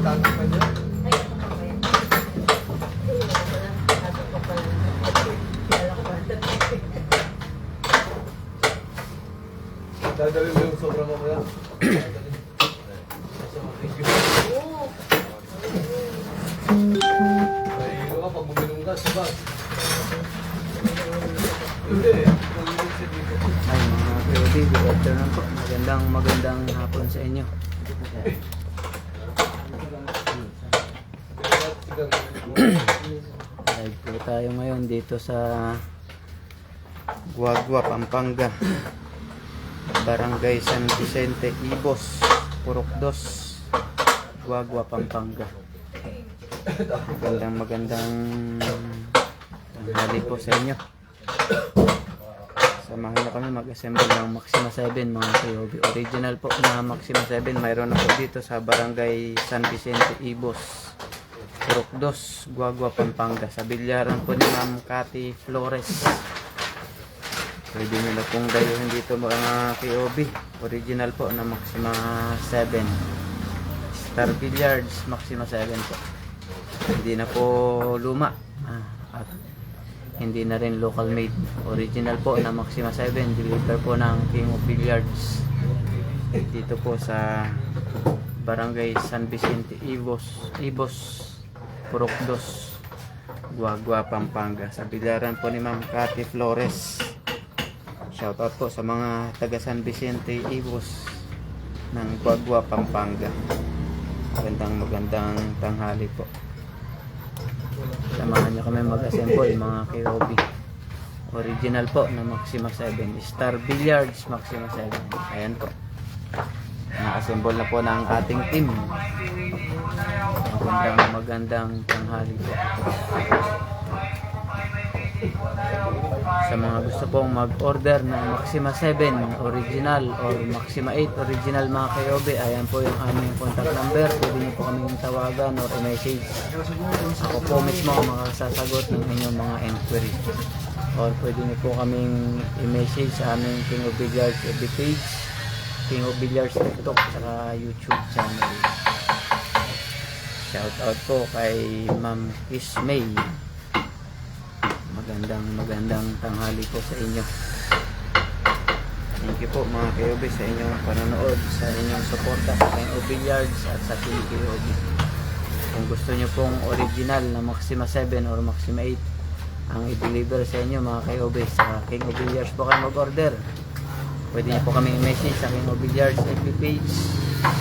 Tatangkan niya. Ay, ako pa ba yan? Tatapos pa lang. Kala ko ba? Dadalhin mo yung sobra mo kaya. Oo. Ay, ka pag buminom ka, sabag. Hindi. Ay mga POD, good afternoon po. Magandang hapon sa inyo. Live po tayo ngayon dito sa Guagua, Pampanga. Barangay San Vicente, Ibos, Purok 2, Guagua, Pampanga. Magandang tanghali po sa inyo. Samahan nyo kami mag-assemble ng Maxima 7 mga POB. Original po na Maxima 7 mayroon na po dito sa Barangay San Vicente, Ibos, Purok 2, Guagua, Pampanga. Sa bilyaran po ni Ma'am Cathy Flores. Pwede nyo na pong dayuhin dito mga POB. Original po na Maxima 7. Star Billiards Maxima 7 po. Hindi na po luma. At hindi na rin local made. Original po na Maxima 7. Deliver po ng King of Billiards. Dito po sa Barangay San Vicente, Ibos, Purok 2, Guagua, Pampanga. Sa bilyaran po ni Ma'am Cathy Flores. Shoutout po sa mga taga San Vicente, Ibos ng Guagua, Pampanga. Magandang tanghali po. Samahan nyo kami mag-assemble mga KOB. Original po na Maxima 7. Star Billiards Maxima 7. Ayan po. Na-assemble na po ng ating team. Magandang tanghali po. Sa mga gusto pong mag-order ng Maxima 7 original or Maxima 8 original mga KOB, ayan po yung aming contact number. Pwede nyo po kaming tawagan or i-message. Ako po mismo ang makasasagot ng inyong mga inquiry. Or pwede nyo po kaming i-message sa aming King of Billiards FB page, King of Billiards TikTok, saka YouTube channel. Shout out po kay Ma'am Kiss May. Magandang tanghali po sa inyo. Thank you po mga KOB sa inyong panonood, sa inyong suporta sa King of Billiards at sa Team KOB. Kung gusto nyo pong original na Maxima 7 or Maxima 8 ang i-deliver sa inyo mga KOB, sa King of Billiards po kayo mag-order. Pwede nyo po kami i-message sa King of Billiards FB page,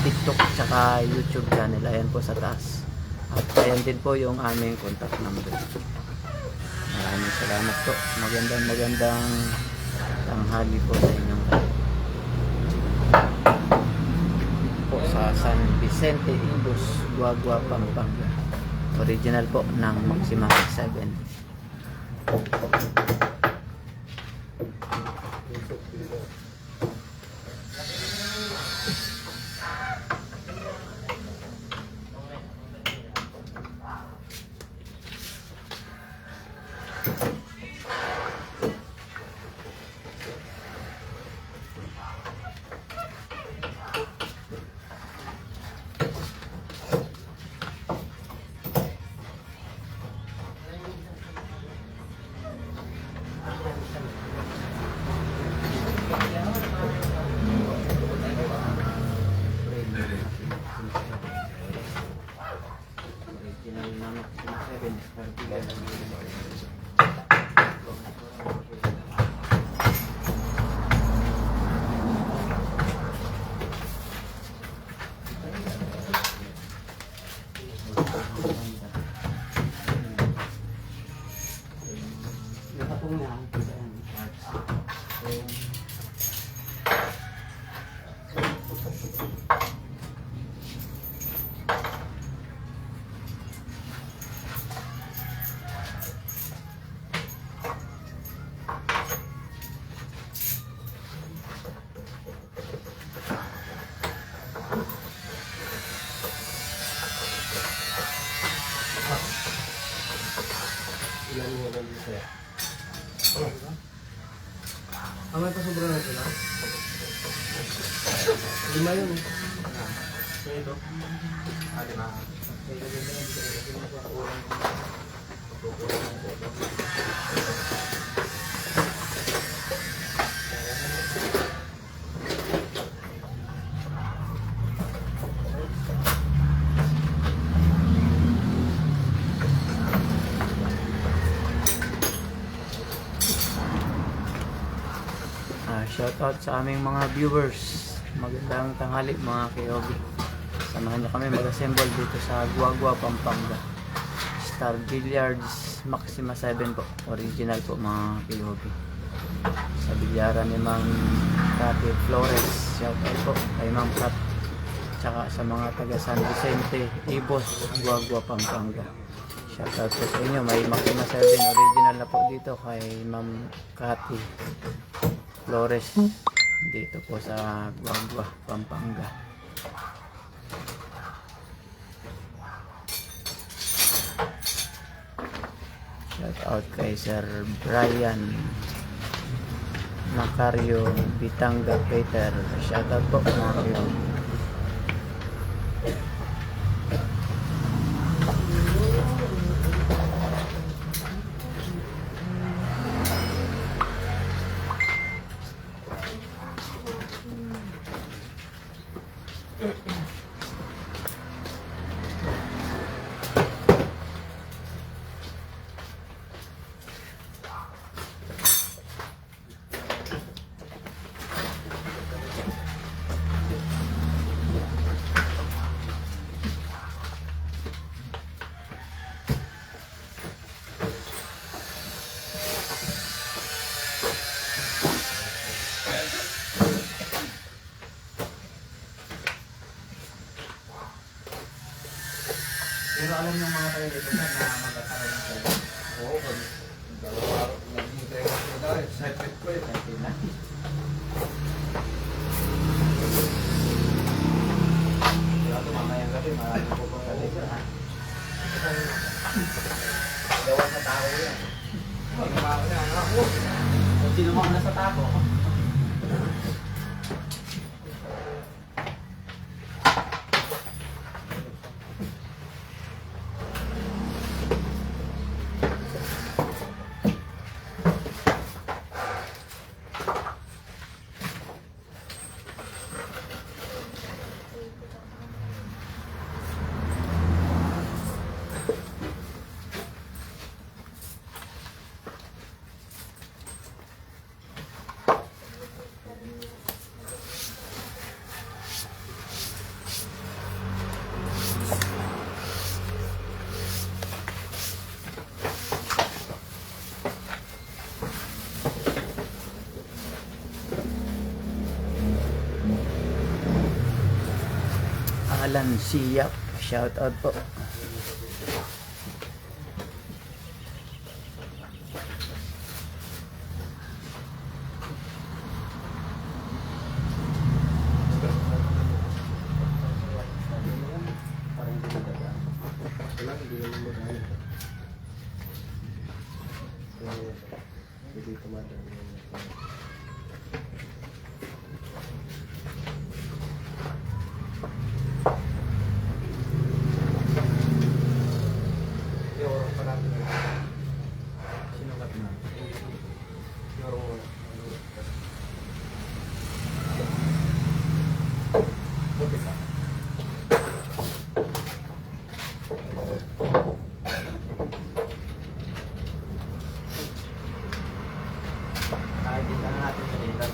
TikTok, tsaka YouTube channel. Ayan po sa taas. At ayan din po yung aming contact number. Maraming salamat po. Magandang tanghali po sa inyong po sa San Vicente, Ibos, Guagua, Pampanga. Original po ng Maxima 7. Original na Maxima 7 Star Billiards. Ilan mo lang dito? May pasobra na sila. 5 yun. Ito. Ate na. Shout out sa aming mga viewers. Magandang tanghali mga Kyobi. Samahan niyo kami mag-assemble dito sa Guagua, Pampanga. Star Billiards Maxima 7 po. Original po mga Kyobi. Sa bilyaran ni Ma'am Cathy Flores. Shout out po kay Ma'am Cat. Tsaka sa mga taga San Vicente, Ibos, Guagua, Pampanga. Shout out po sa inyo. May Maxima 7 original na po dito kay Ma'am Cathy Flores dito po sa Guagua, Pampanga. Shout out kay Sir Brian Macario Bitanga Peter. Shout out po Mario. Pero alam yung mga tayo dito na magkakaroon ng sila. Oo, dalawa araw. Naghintay ko na dahil. Excited ko eh. Excited na. Kaya ito mamayang gabi, marami po pong gabi ha. Dalawa sa tao yan. Ano ba ako yan? Ako! Kung sino mo nasa tako. Alan Siap, shout out po. Wala, hindi naman magkano. Hindi tumatang. Kahit din na natin sa dito.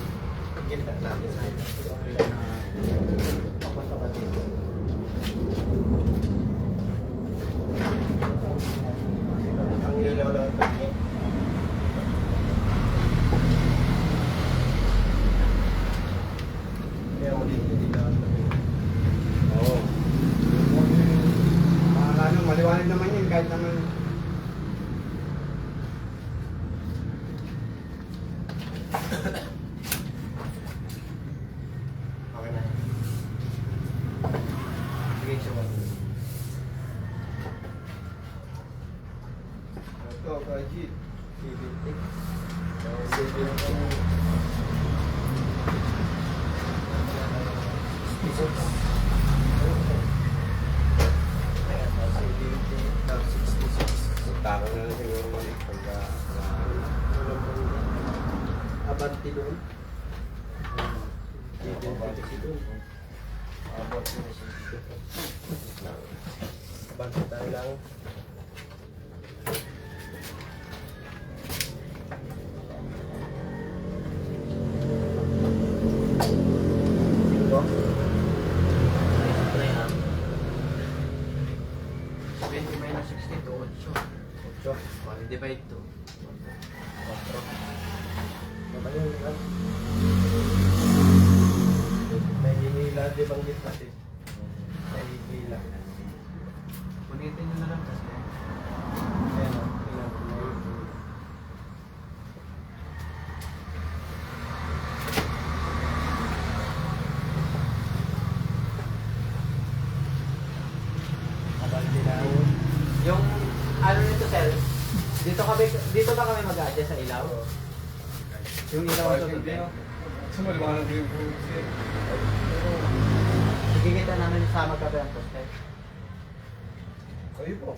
Ginita natin sa dito. Papasabat dito. Ang ilaw lang ang tagi. Kaya mo dito, hindi lang ang tagi. Oo. Maliwanag naman yun, kahit naman. Okay na. Sige, siya. Ito, Kajit. Sibitik. Sibitik. Sibitik. doon. Abot mo. Bangkit tayo lang. Ito. 20 minus 60 to 8. 8. 1 divide to 4. Matagal lang. May hinila, di banggit natin. May hinila. Punitin nyo na lang kasi. Ayan o, tingnan ko na yun. Abante na yun. Yung ano nito sir, dito ba kami mag-adjust sa ilaw? Yung ilaw ang tutubin. Sa maliwanag yung siya. Nakikita namin sa magkabi ang poste. Kayo po.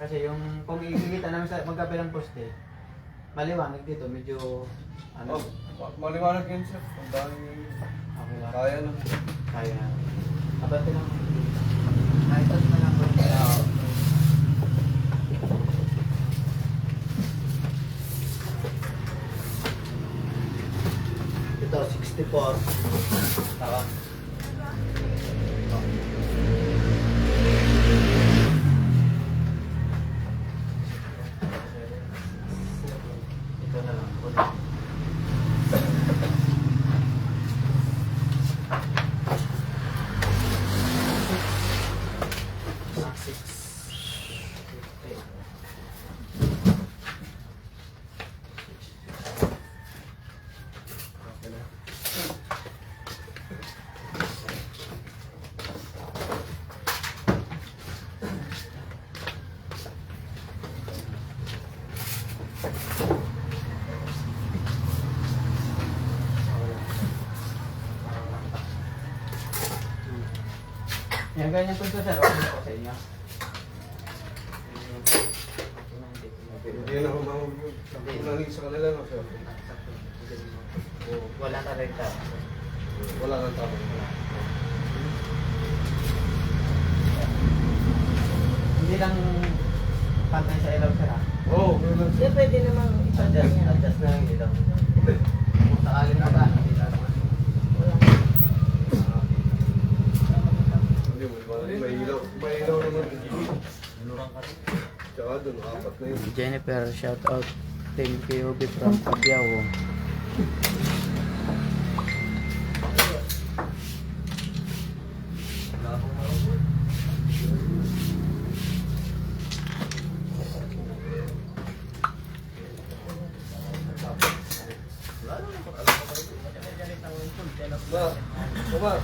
Kasi yung kung ikikita namin sa magkabi ang poste, maliwanag dito, medyo ano, Maliwanag yun siya. Ang dami yun. okay lang. Kaya na. Kaya na. Abante lang. Kahit tas na lang po. Ito, 64. Tawa. Ito na lang po. Yan, ganyan po ito sir. Okay po sa inyo. Hindi na ako mahulog. Nakulang sa kanila no sir. Wala ka rin ka. Wala nang tama. Hindi lang pantay sa ilaw sir ha. Oo, yun lang Hindi, siya. pwede namang Adjust, ipagyan. adjust na yung ilaw. Kung sakaling na ba, hindi na naman. Wala. Hindi, may ilaw. May ilaw naman. Nurang ka rin. Tsaka doon, apat na yun. Jennifer, shout out Team POB from Cabiao. Ba, baba.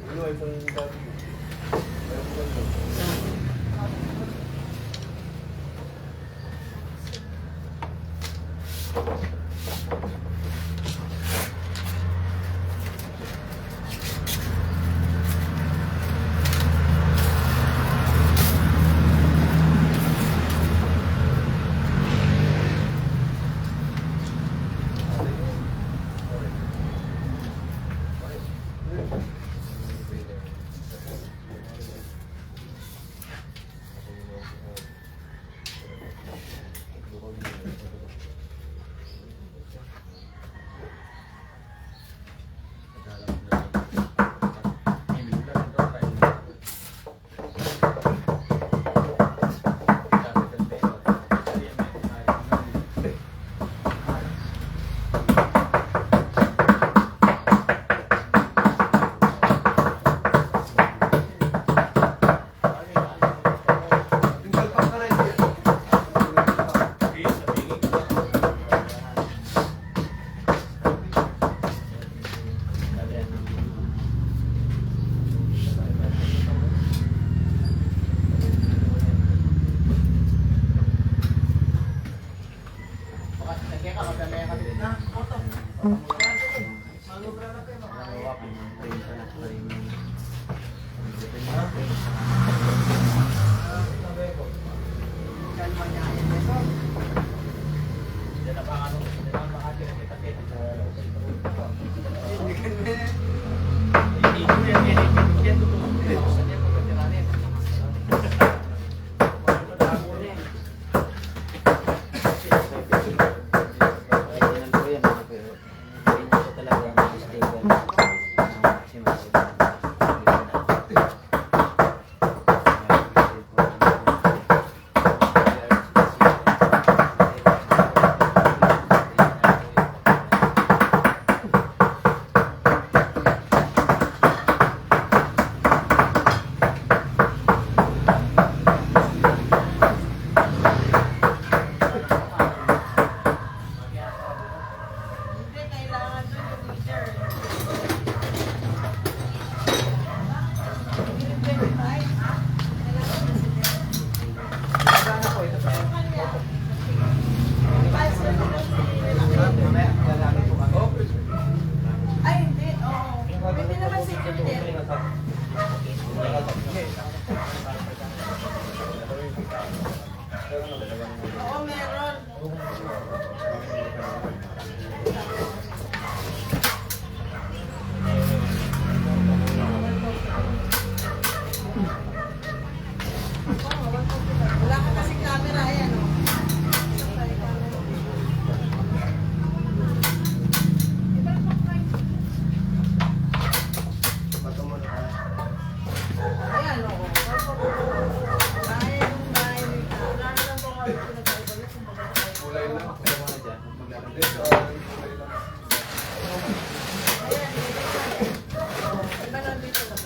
Ano ay isang dati? Meron ko lang. Original po yan, mga pero hindi na po talaga yung stable na Maxima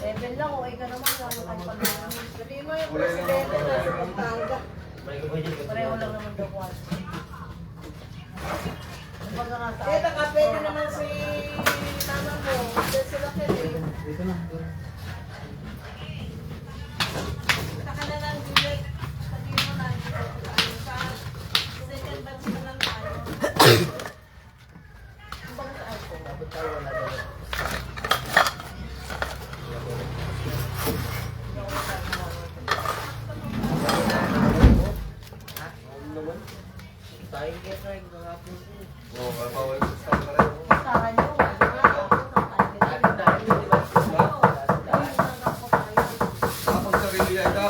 7 lang, okay ka naman. Sabihin mo yung presidente na sa Pampanga. Pareho lang naman daw kwan. Eh, nakapwede naman si mama mo. Dahil sila pwede. Dito na. Saka na lang, Juliet. Sabihin mo na, sa second batch na lang tayo. Ang baga sa iPhone. Dapat tayo wala daw. Tayo kaya tayo gagapin ko. Oo, bawal sa stock na rin. Saka nyo, wala nga. Kapag sarili ay ka.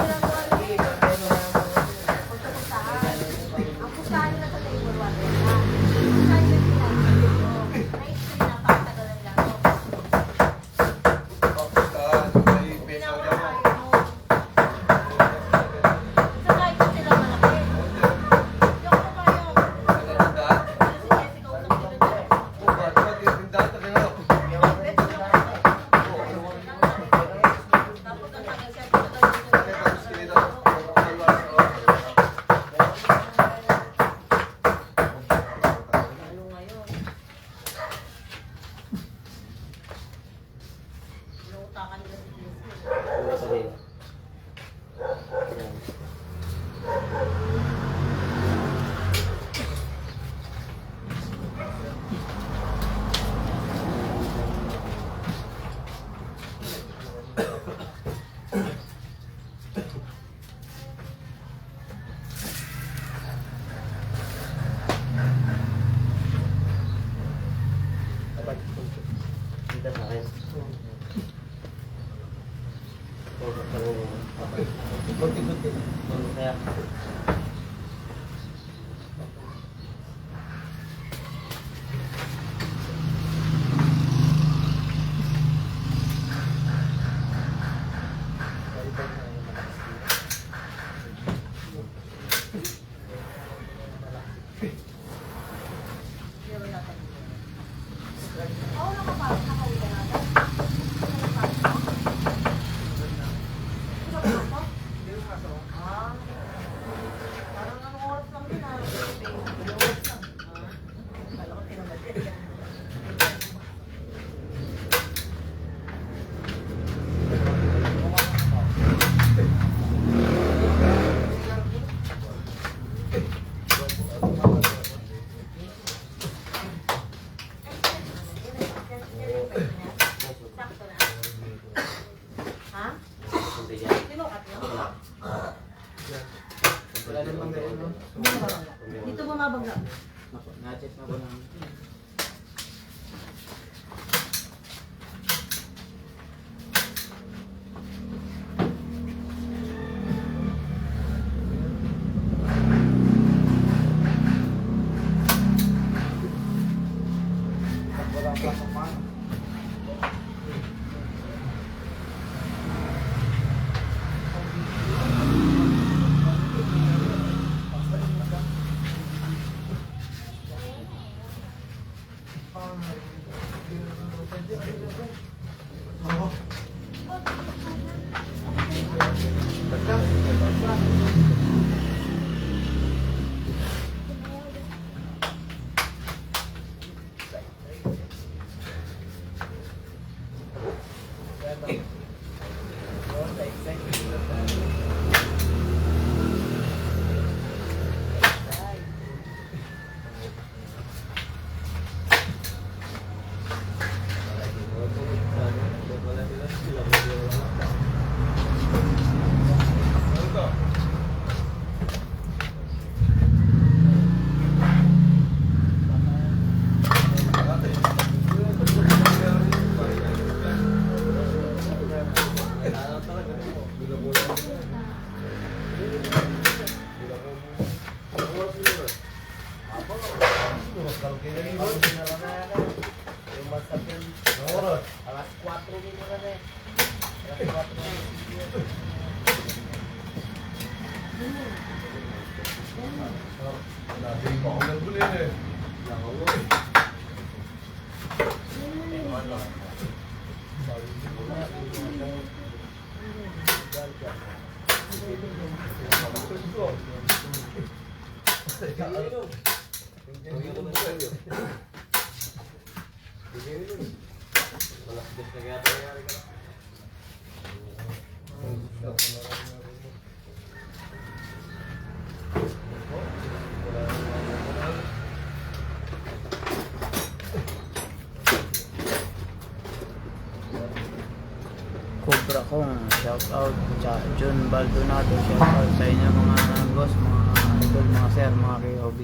Ang pustahan na sa table 1. Pustahan na sila. May screen na patagalan lang. Papustahan, may peso Pinawala na. tayo. Sa kahit kung sila malaki. Yung ano ba yung... Natanda? Si Jessica unang pinagdala. Oo, ba't magtitinda? Sabi nga, Beto lang kasi. Tapos ang tagal siya. bakit ang skinita? Alwas, oh. Ano ngayon? Inuutakan nila si Jessica. Ano sabihin? Dapat kita sa akin. Kunti-kunti. Kaya Oo, nakapasok. Nakauwi ka na agad. Sakto na. Ha? Tinukat mo? Wala namang gano'n, no? Dito bumabagla. Na-check na ba namin? Cobra Kong, shout out. John Baldonado, shout out sa inyo mga boss, mga idol, mga sir, mga KOB.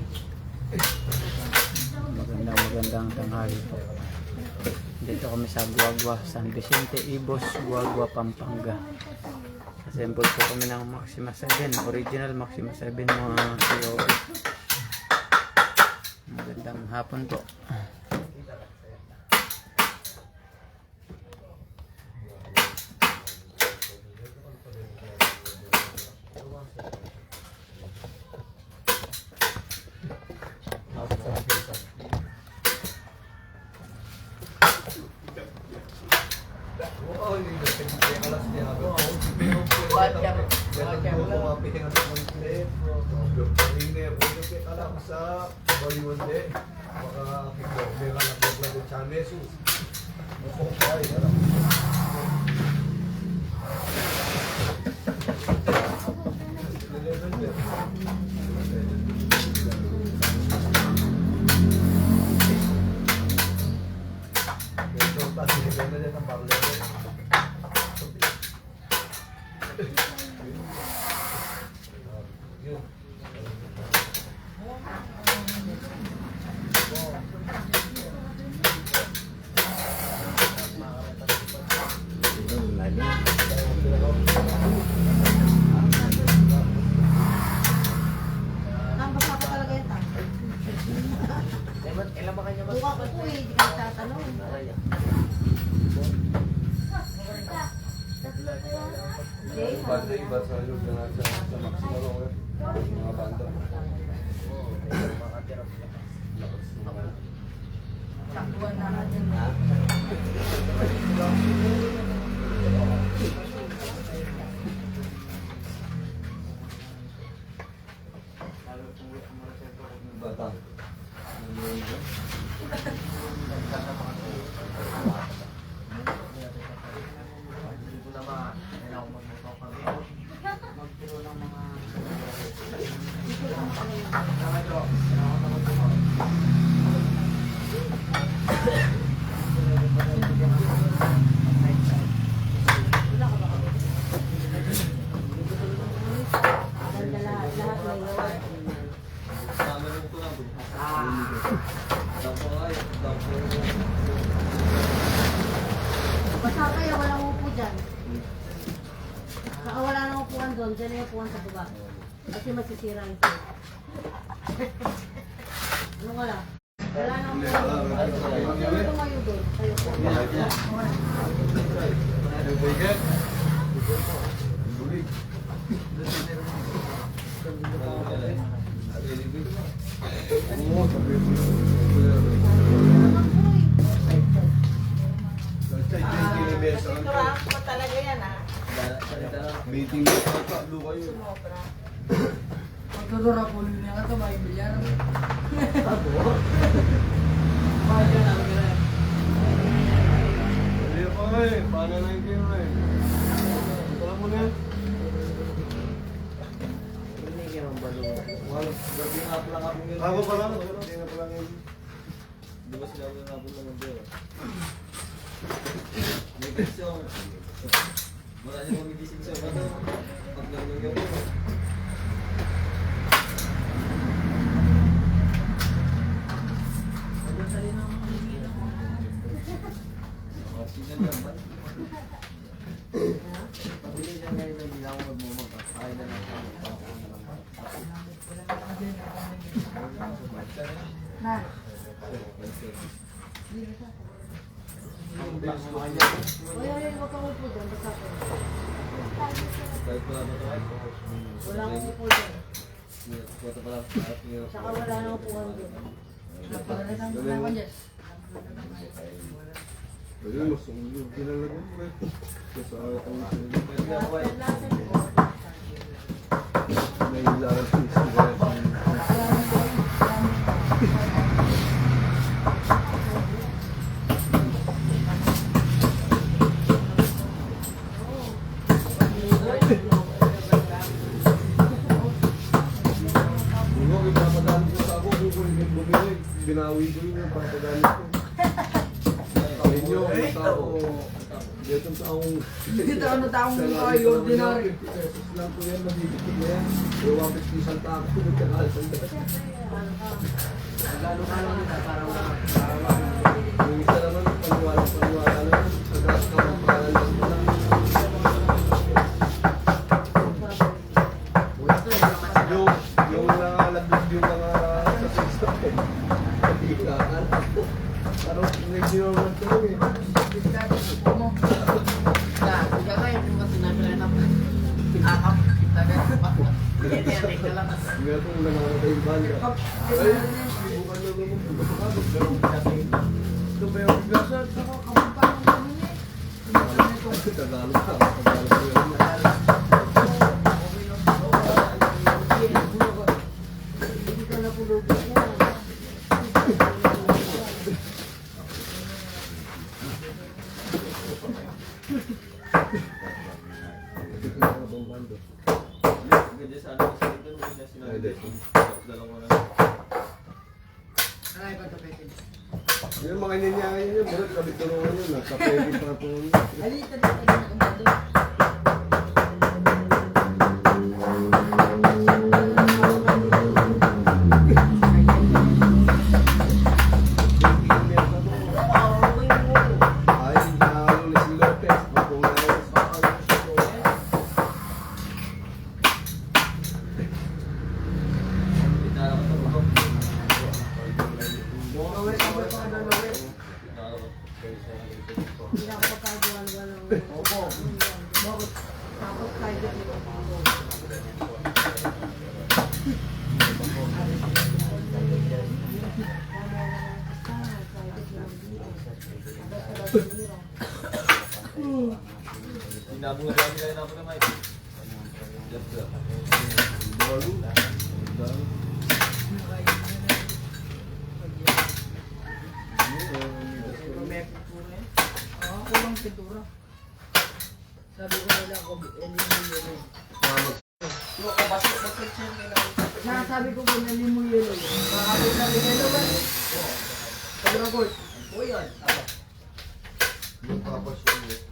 Magandang tanghali po. Dito kami sa Guagua, San Vicente, Ibos, Guagua, Pampanga. Assemble po kami ng Maxima 7, original Maxima 7 mga KOB. Magandang hapon po. Iba sa loob na sa Maxima Long, mga banda. Saktuan na natin na. Batang. Magtiro ng mga doon, dyan na yung puwan sa baba. Kasi masisira yung sa'yo. Ano ka lang? Wala na akong puwan. Tumayo doon. Tayo po. Talaga yan ah. Meeting mo sa tatlo kayo. Magtuturo po niya ka ito, may bilyar. Hindi pa eh. Paano na yung game eh? Wala mo na. Ako pa lang. Hindi na pa lang yun. Di ba sila yung nabot ng mundo? May question. Wala niyo magigising sa bato. Pag lang yung gabi. Sinan lang ba? Pabili lang ngayon na hindi ako magmumag. Kaya na lang ako. Uy, huwag kang upo doon. Basta ko. Kahit wala ba ito? Wala akong upo doon. Wala pa lang. Saka wala nang upuan doon. Pwede mas ulo. Kinalagan mo eh. Kasi ako may ilang binawi ko yun yung papadali ko. Sa inyo, ang tao, dito taong... Dito ano taong ay ordinary. Pesos lang po yan, mabibigit na yan. Yung 150 isang tako, nagkakalas ang dati. Yung isa naman, paniwala lang. Nagras ka ng pangalan lang mo lang. Yung nalagdag yung mga sa system eh. Pagkikaan. Parang medyo naman ito eh. Meron kong nangangatay yung bali. Ay, bukan na naman. Pagkakabot. Ito ba yung gasa? Tagalog ka. Tagalog ko yun. Hindi ka na pulugin yan. Ganda sa ano kasi ito, hindi na sinabi dito. Dalawa na. Aray ba ito pwede? Yung mga inyanyahin yun, bro, kabit tulungan yun. Nagkapwede pa po. Alita na pwede na kumado. Ay, nalo ni si Lopez. Ako na yun. Itala ko ito, bro. Hindi ako pagkagawa ng opo. Tapos kahit dito. Inabong na lang nila inabong na Mike. Yes, sir. Balo. Kulang pintura. Sabi ko nila ako, sabi ko kung nalin mo yelo. Makakabit na rin yelo ba? Pag-record. O yan. Yung papas yun eh.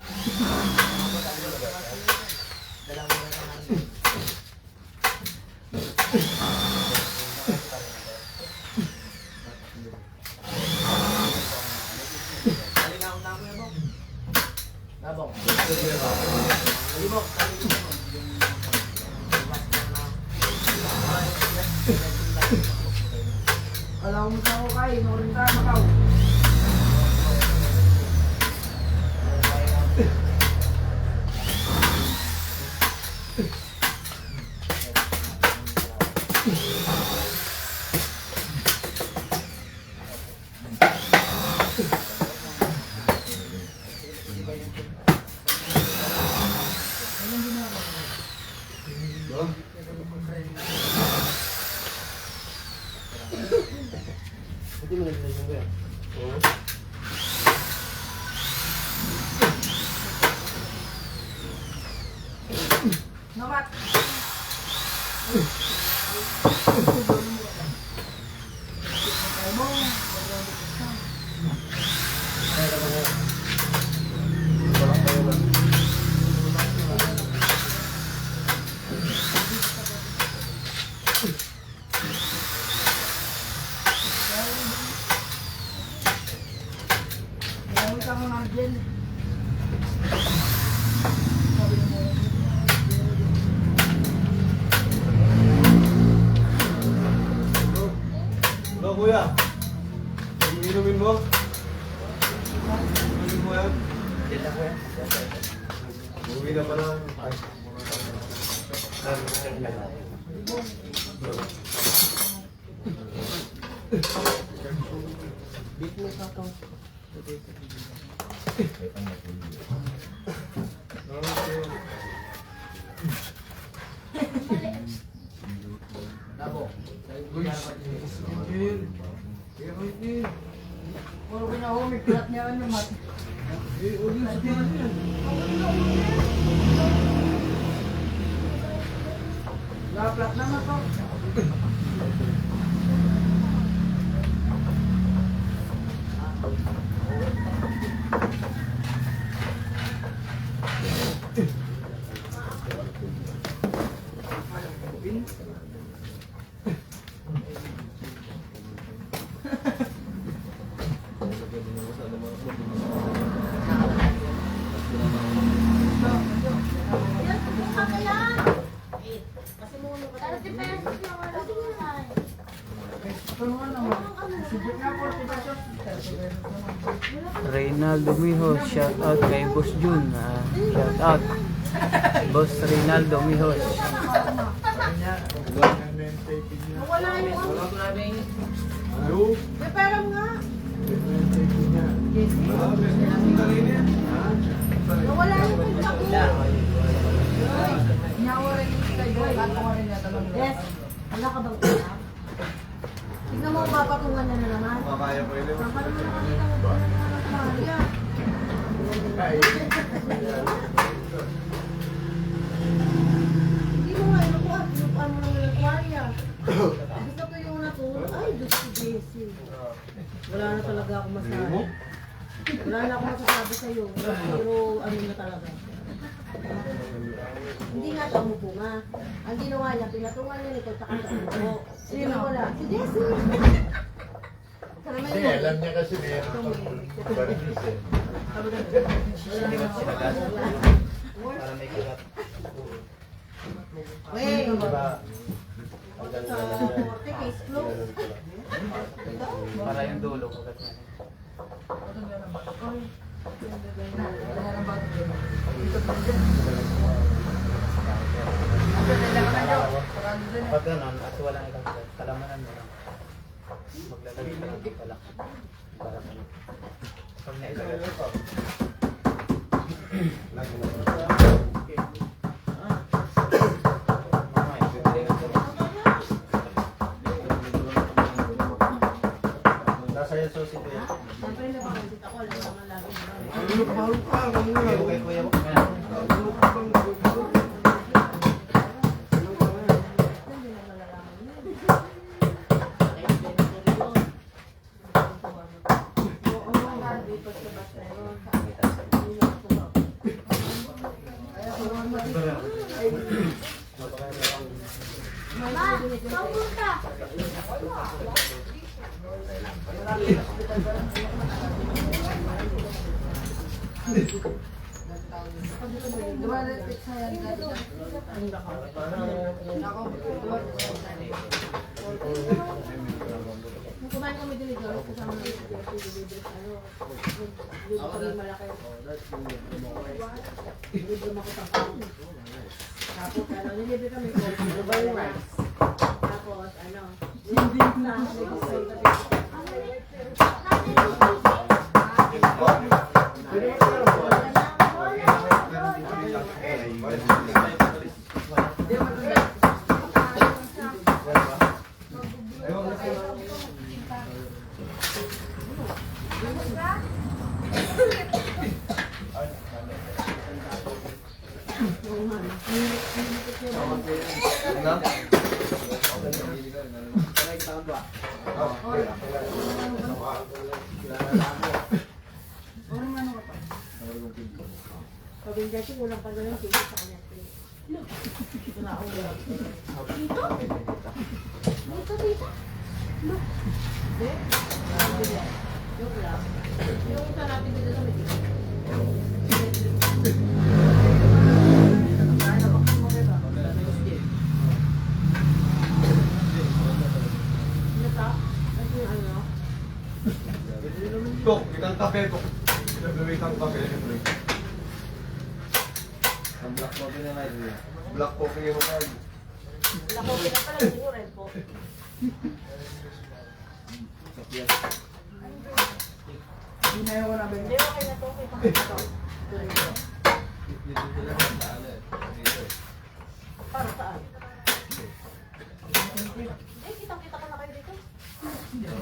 Nabong. Naumos na ako kain. Norin ka, Macau. Namat. Naumos ako ng Arjen. Hello, kuya. Inumin mo? Inumin mo yan? Uwi na pala. Ay. Puro pinahumig, pilat niya ang namat. Laplat naman to. Reynaldo Mijos, shout out kay Boss Jun. Shout out. Boss Reynaldo Mijos. Wala yung Hello? may pera nga. Nawala yung pera ko. Yes. Wala ka bang pera? Tignan mo, papatungan na naman. Makakaya pa yun. Saan ka naman nakakita mo pala ng Maria? Hindi mo nga inukuha. Pinukuhan mo naman ng Maria. Gusto ko yung natulog. Ay, Diyos ko, Jesse. Wala na talaga ako masabi. Wala na ako masasabi sa'yo. Pero ano na talaga. Hindi nga siya umupo nga. Ang ginawa niya, pinatungan niya nito tsaka sa umupo. Sino? Wala. Si Jesse. Hindi, alam niya kasi meron pang barnis eh. Para may kilat. Wait. Diba? Sa korte, case closed. Para yung dulo ko kasi. Pag ganun, at walang ilang kalamanan mo lang. Maglalagay ka lang ng talak. Para sa pag naisagalan ko. Mamaya, bibili ka sa nasa yung susi ko yan. Siyempre, nabakansit ako. Alam naman lagi. Okay, kuya mo. Kaya. Mama, saan ka? Nung kumain kami din ito, kasama namin sa delivery, yung kami malaki. Delivery mo ko sa kami. Tapos nilibre kami ko, global rice. Tapos hindi na Paging dati, ulang pa doon yung sa kanya. Ito na ako. Dito? Dito, dito. Look. Hindi? Yung lang. Yung isa natin dito sa may Tok, itang kape, Tok. Itang kape. Ang black coffee na nga yun. Black coffee mo tayo. Lako, kita pala siguro red po. Hinayo ko na ba Hindi, okay na to. Okay pa ito. Para saan? Eh, kitang-kita ko na kayo dito.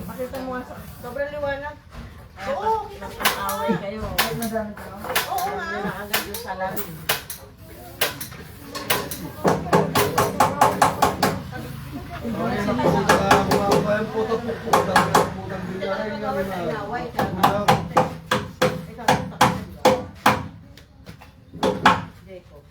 Pakita mo nga sa... Sobrang liwanag. Oo, kitang-kita ko. Away kayo. Ay, madami ka? Oo nga. Ano na agad yung salarin. Ang puto po. Putang din na rin namin na. Inaway ka. Ikaw, kita ka. Jacob.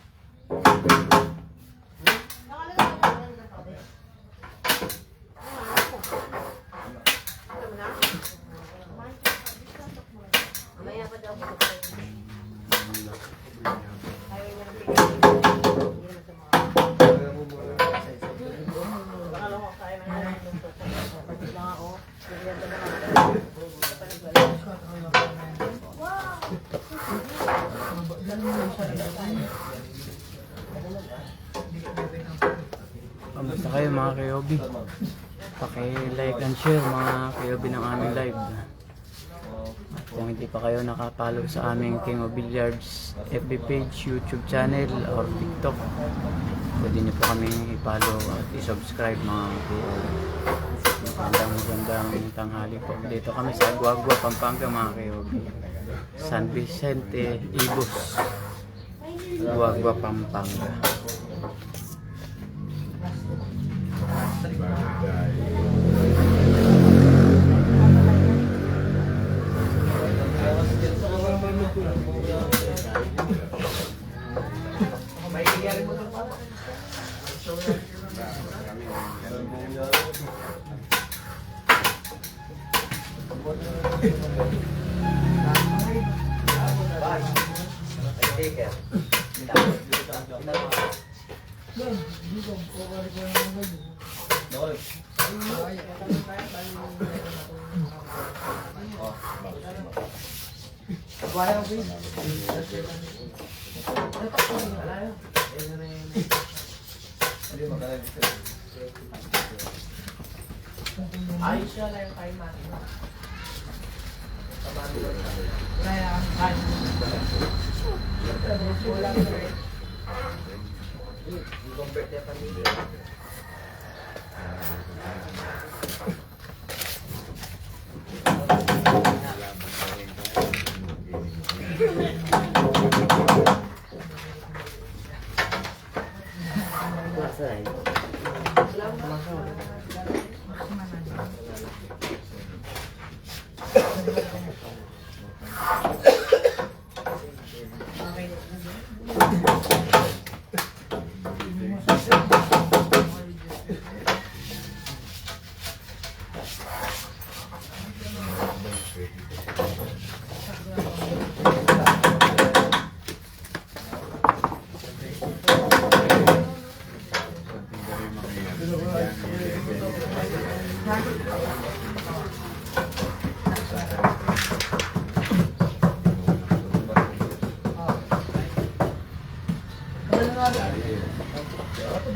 Mamaya pa daw. Ayaw niya ng pigil. Hindi naman sa mga... Baka lang ako kaya ng mga luto. Pati lang ako. Bigyan ka naman. Kamusta kayo mga kayobi? Paki-like and share mga kayobi ng aming live. At kung hindi pa kayo nakapollow sa aming King of Billiards FB page, YouTube channel or TikTok, pwede niyo po kami i-follow at i-subscribe mga kayobi. Magandang tanghali po. Dito kami sa Guagua, Pampanga mga kayobi. San Vicente, Ibos, Guagua, Pampanga. Ayos siya lang yung time natin. Kaya, ay. I-convert niya pamilya.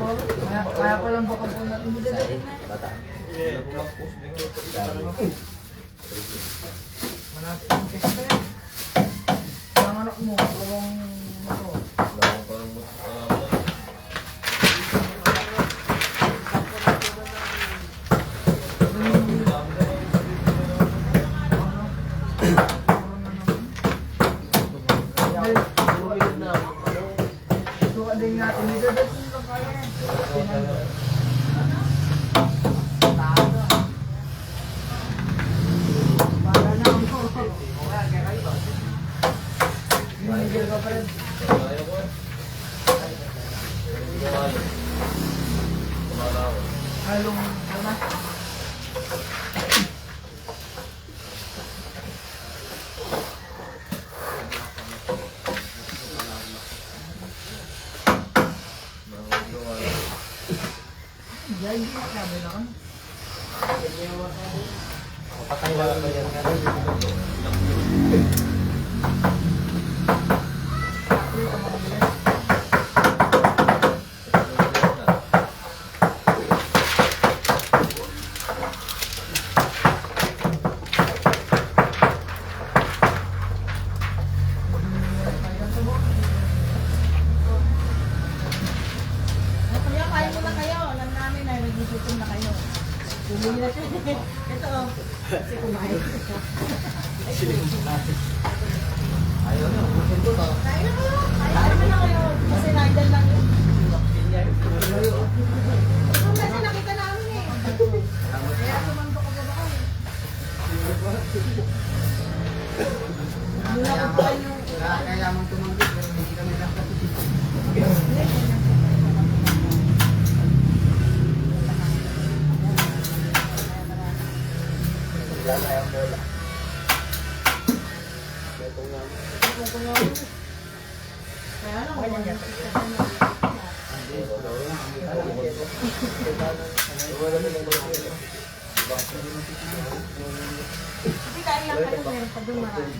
Kaya palang baka po natin budadalhin na. Manapit ang testa yan. Ang anak mo, kawang ako. Suka din natin dito. Dito kaya. Para na ako. Manager ka pa rin. Halong naman. Yan, hindi na sabi na kami. Kaya kain muna kayo. Alam namin na nagigutom na kayo. Bumili na siya. Ito. Kasi kumain. Kain na kayo. Kain na kayo. Kasi nandyan lang yun. Kasi nakita namin eh. Kaya sumando ka ba ba kayo? Muna ko pa yung... Kaya mong tumanggi, pero hindi kami nakatipid. Kaya lang. Hindi kain lang kayo. Meron pa doon marami.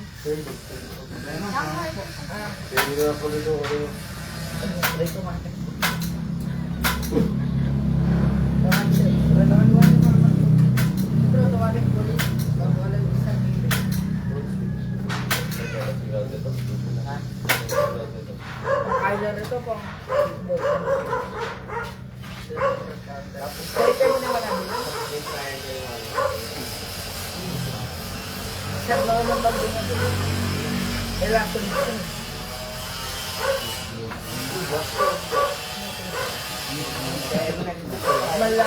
Kailan ito po? Sir, bawal ng bagay na ito. Kailangan ko dito. Malala.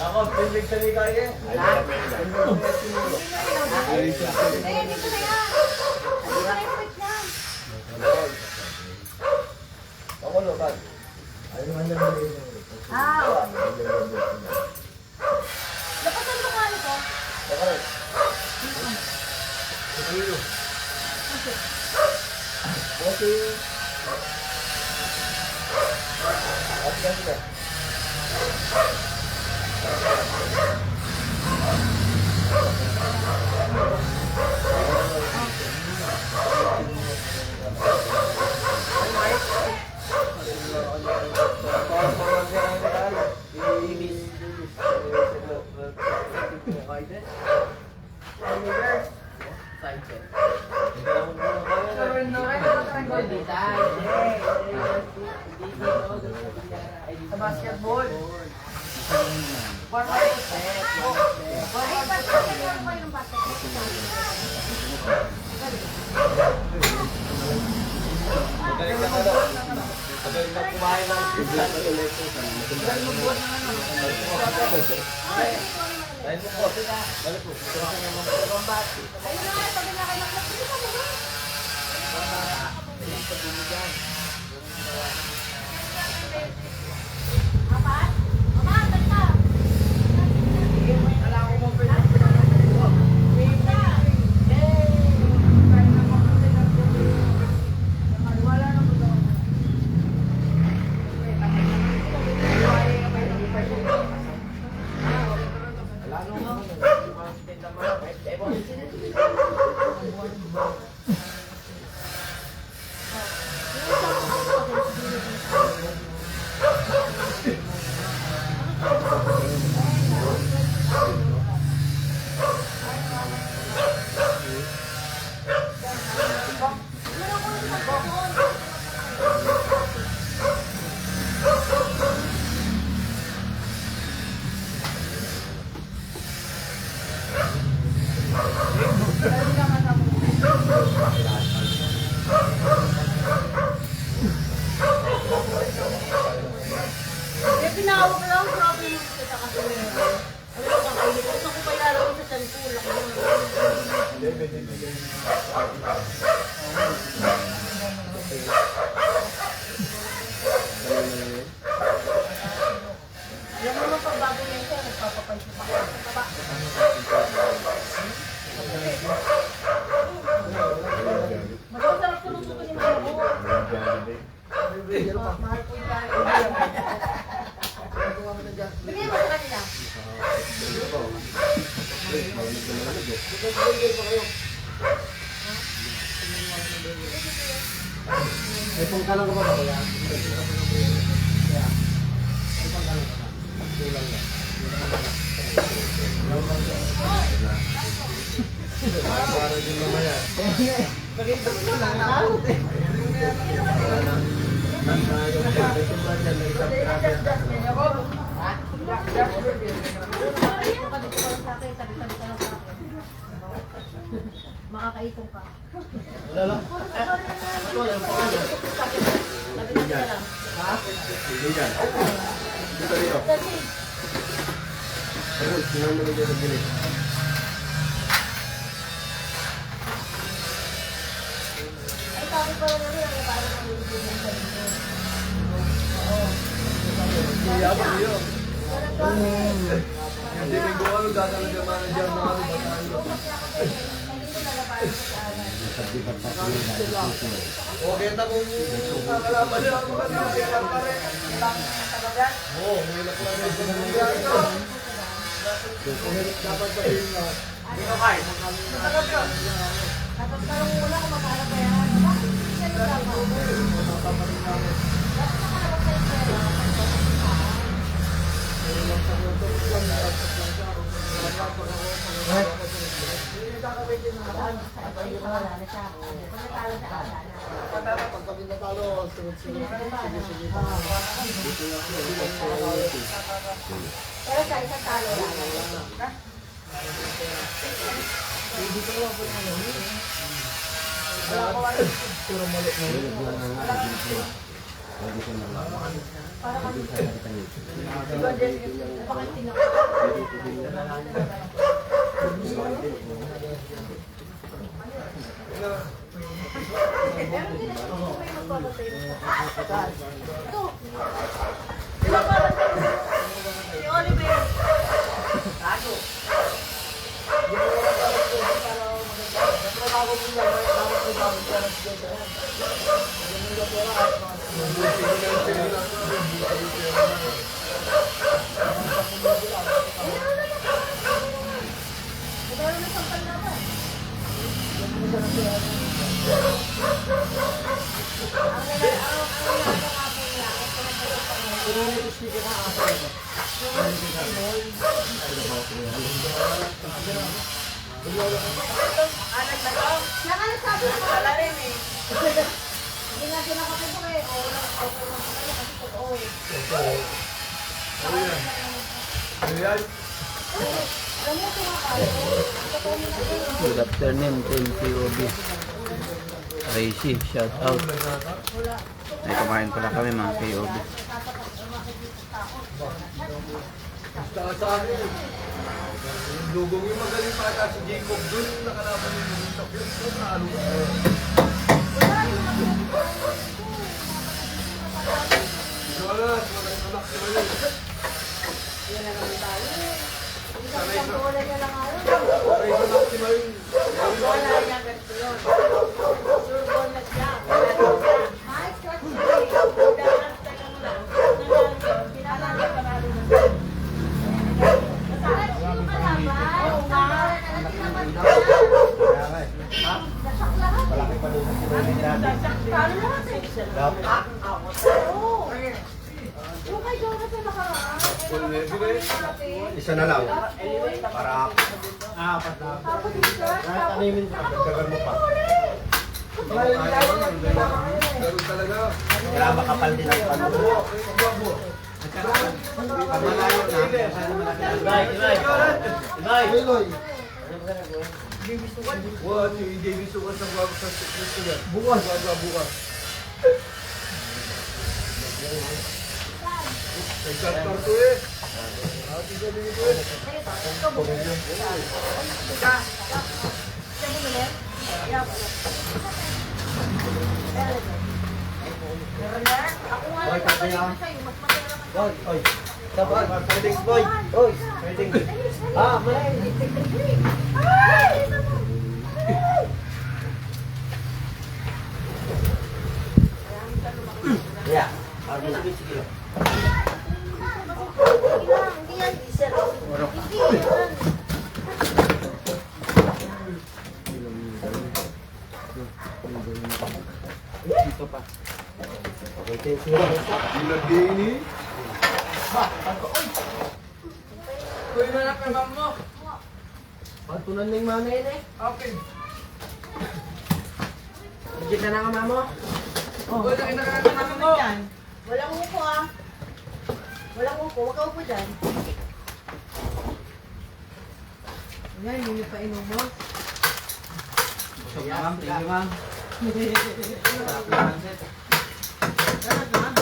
Ako, pinlig sa ni Kaya. Eh, dito na yan. Dito na yung pit niyan. Ako, Lotan. Ah, okay. Lapasan mo nga ito. Sa basketball. Ay, pagkakas meron kayo ng basket. Kumain ng pizza na ulit. Dahil mo po. Balik po. Ayun na nga, pag nakailang Apat? Mama, apat ka. Mahal po yung kanin. Bigay mo sa kanila. May pangkalang ka pa ba kaya? Para din mamaya. Makakaitong ka. Wala lang. Hindi yan. Dito dito. Ayun, sinang mo dito sa gilid. Ay, sabi ko lang naman, ang parang kamulutunan sa inyo. Hindi ako niyo. Hindi may gawa nung dadalaga manager na ano ba tayo. Okay, tapos kakalaban niya ako ba niya si Pare? Oo, may nakuha niya sa nangyari. Dapat sabihin nga. Tapos parang wala kung magkala pa yan. Bakit hindi kayo tama? Pero sa isang talo lang. Si Oliver. Nakalasabi ko pala rin eh. Hindi nga sinakapin ko eh. Oo, okay lang sa kanya kasi totoo eh. Ayan. Alam mo ito nga kayo. Totoo mo na yun. Good afternoon, Team POB. Rishi, shout out. Ay, kumain pala kami mga POB. Basta sa akin. Yung dugong yung magaling pa ata si Jacob dun. Nakalaban yung lumuntak yun. Nalo. Wala. Magaling anak si Mayo. Yan na naman tayo eh. Isang bola niya lang ayaw. Magaling anak si Mayo. Bola niya ganito yun. Sure ball na siya. Mike, short play. Dapat tayo muna. Pinalala ka na rin. Masakit yung kalaban. Oo nga. Nasak lahat. Malaki pa doon sa kilometer natin. Talo lahat eh. Dapat. Oo. Yung kay Jonathan nakaraan. Isa na lang. Para apat na. Tapos yung shirt. Tapos Dagdagan mo pa. Ganun talaga. Kaya makapal din ang pano. Malayo na. What? Yung Davis sukat sa bago sa restaurant. Bukas. Bukas. Nagkarto eh. Ati sa dito eh. ako nga lang kapalito sa'yo. Mas matira naman. Oy. Sabay. Pwedeng boy. Oy. Pwedeng. Malay. Ay! Ito mo! Sige, sige. Hindi yan, sir. Hindi yan. Dito pa. Okay, thank you. Ilagay ni. Kuya na lang kay ma'am mo. Patunan na yung manay na eh. Okay. Legit na nga mamo. Kuya na kinakanta namin mo. Walang upo ah. Walang upo. Huwag ka upo dyan. Yan, hindi pa inom mo. Busog na ma'am. Thank you ma'am. Sarap na pansit. Sarap ba?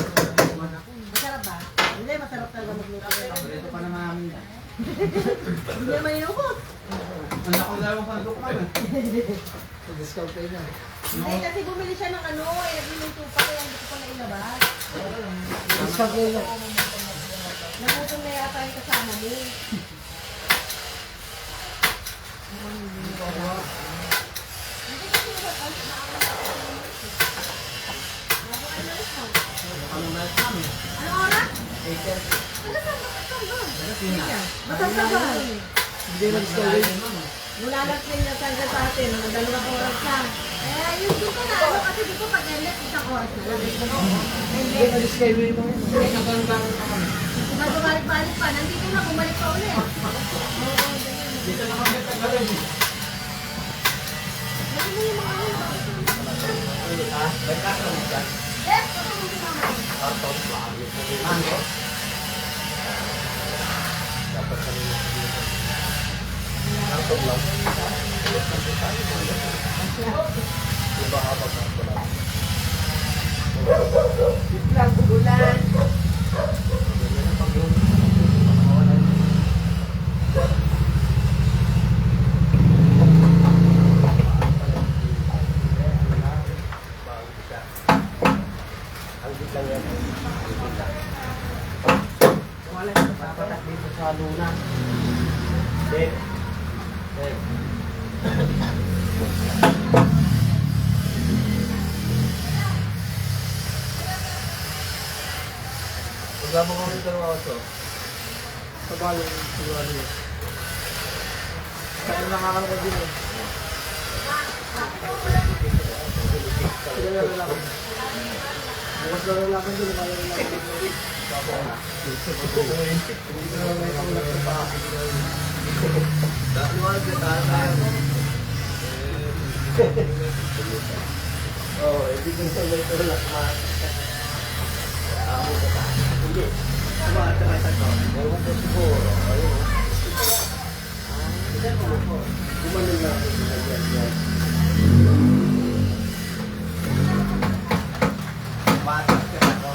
Masarap ba? Hindi, masarap talaga magluto. Ito pa naman namin. Hindi naman inubos. Ang ako dalawang sandok ma'am. Discount kayo na. Hindi, kasi bumili siya ng ano, nagluto pa kaya hindi ko pa nailabas. Discount kayo na. Nagutom na yata yung kasama mo. Ano oras? Matanggal ba? Hindi na discount kayo. Mula lang kayo natanggal sa atin, mga 2 oras ka. Eh, yung doon ka na, ano, kasi dito pag endlet, 1 oras na lang. Hindi na discount kayo mo. Kung bumalik-balik pa, nandito na, bumalik pa ulit. Dito na kami tagalog. Lagi mo yung mga ano. Lang bulan. Wala na papatak dito sa luna. Dek. Dek. Magkama kami ng 2 oras. Pagkalo yung sigurado niya. Kaya nakakano ko din eh. Sige na lang. Bukas na lang ako din. Kaya lang ako. Dati mo ang gatahan. Oo, hindi ko sa may tulak. Ako ka pa. Hindi. Tumatakasan ko. Ewan ko siguro. Ayun. Gumanon lang ako sa yan. Batak ka ako.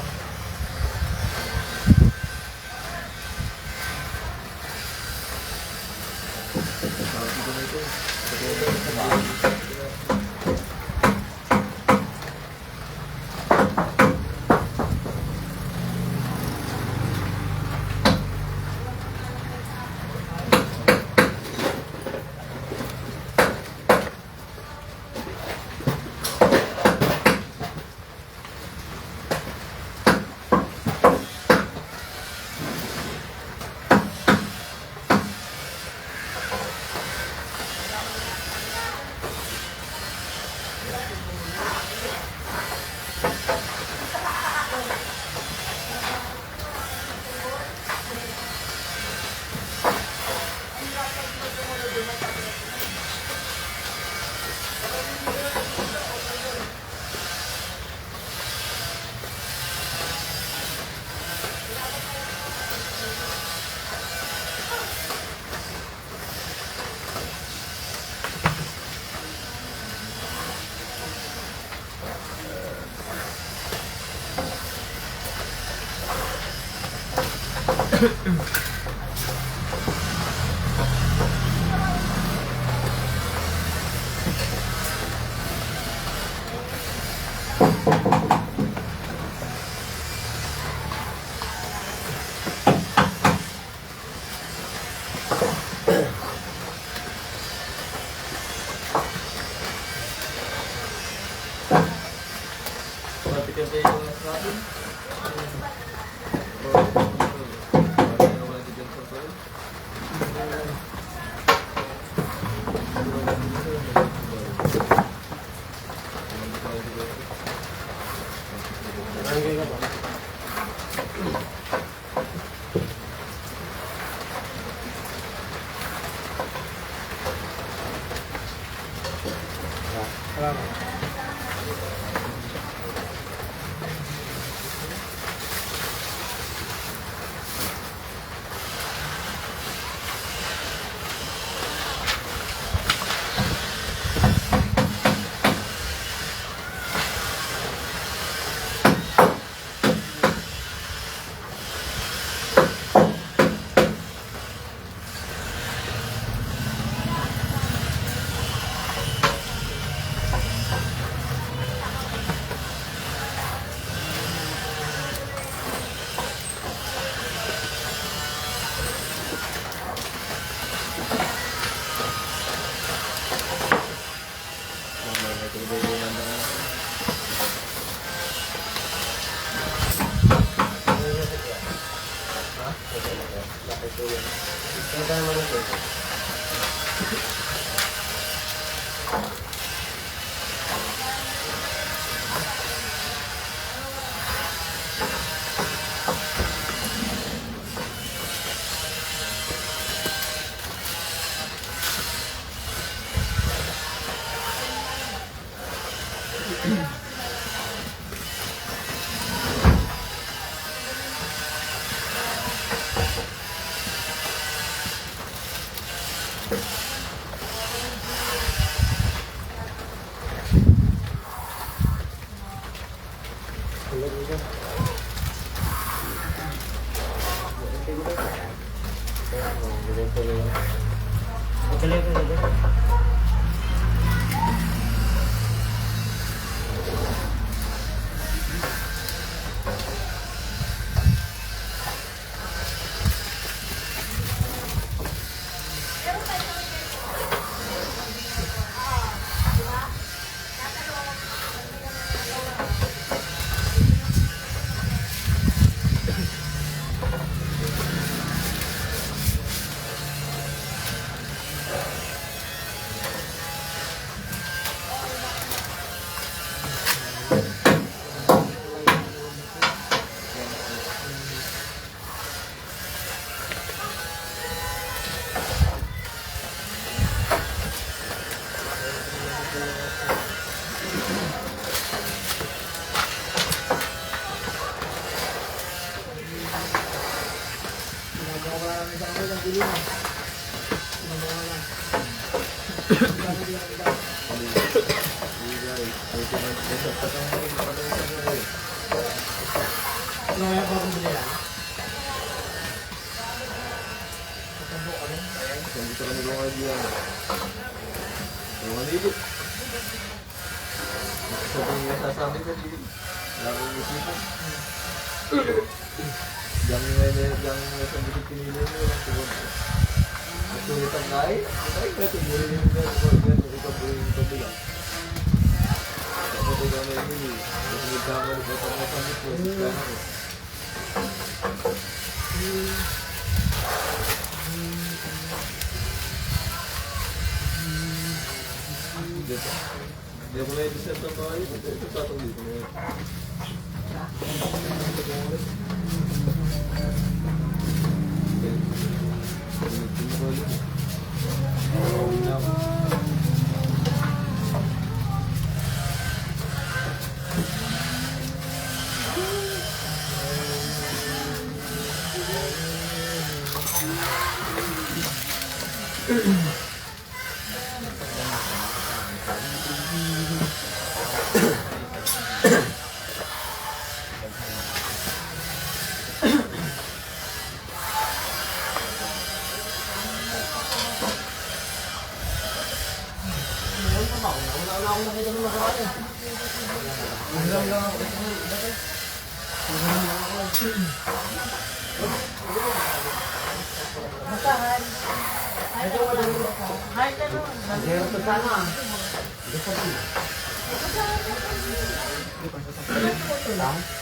Matikas na yung oras natin. Ano kaya pa kung bili yan? Hindi ka nagawa kayo diyan. Ewan dito. Sabi nga sasabi ko dito. Laging isipan. Diyan nga sa bisit pinili mo. At sulit ang kain. Ay, ito. Buri din nga. Ito buri yung pabilang. Tapos ito na yung mili. Tapos nagkamali ko sa mga pamit ko. Sa ko. Hindi ako na-i-deserve ng mga ito. Ito tatong dito ngayon.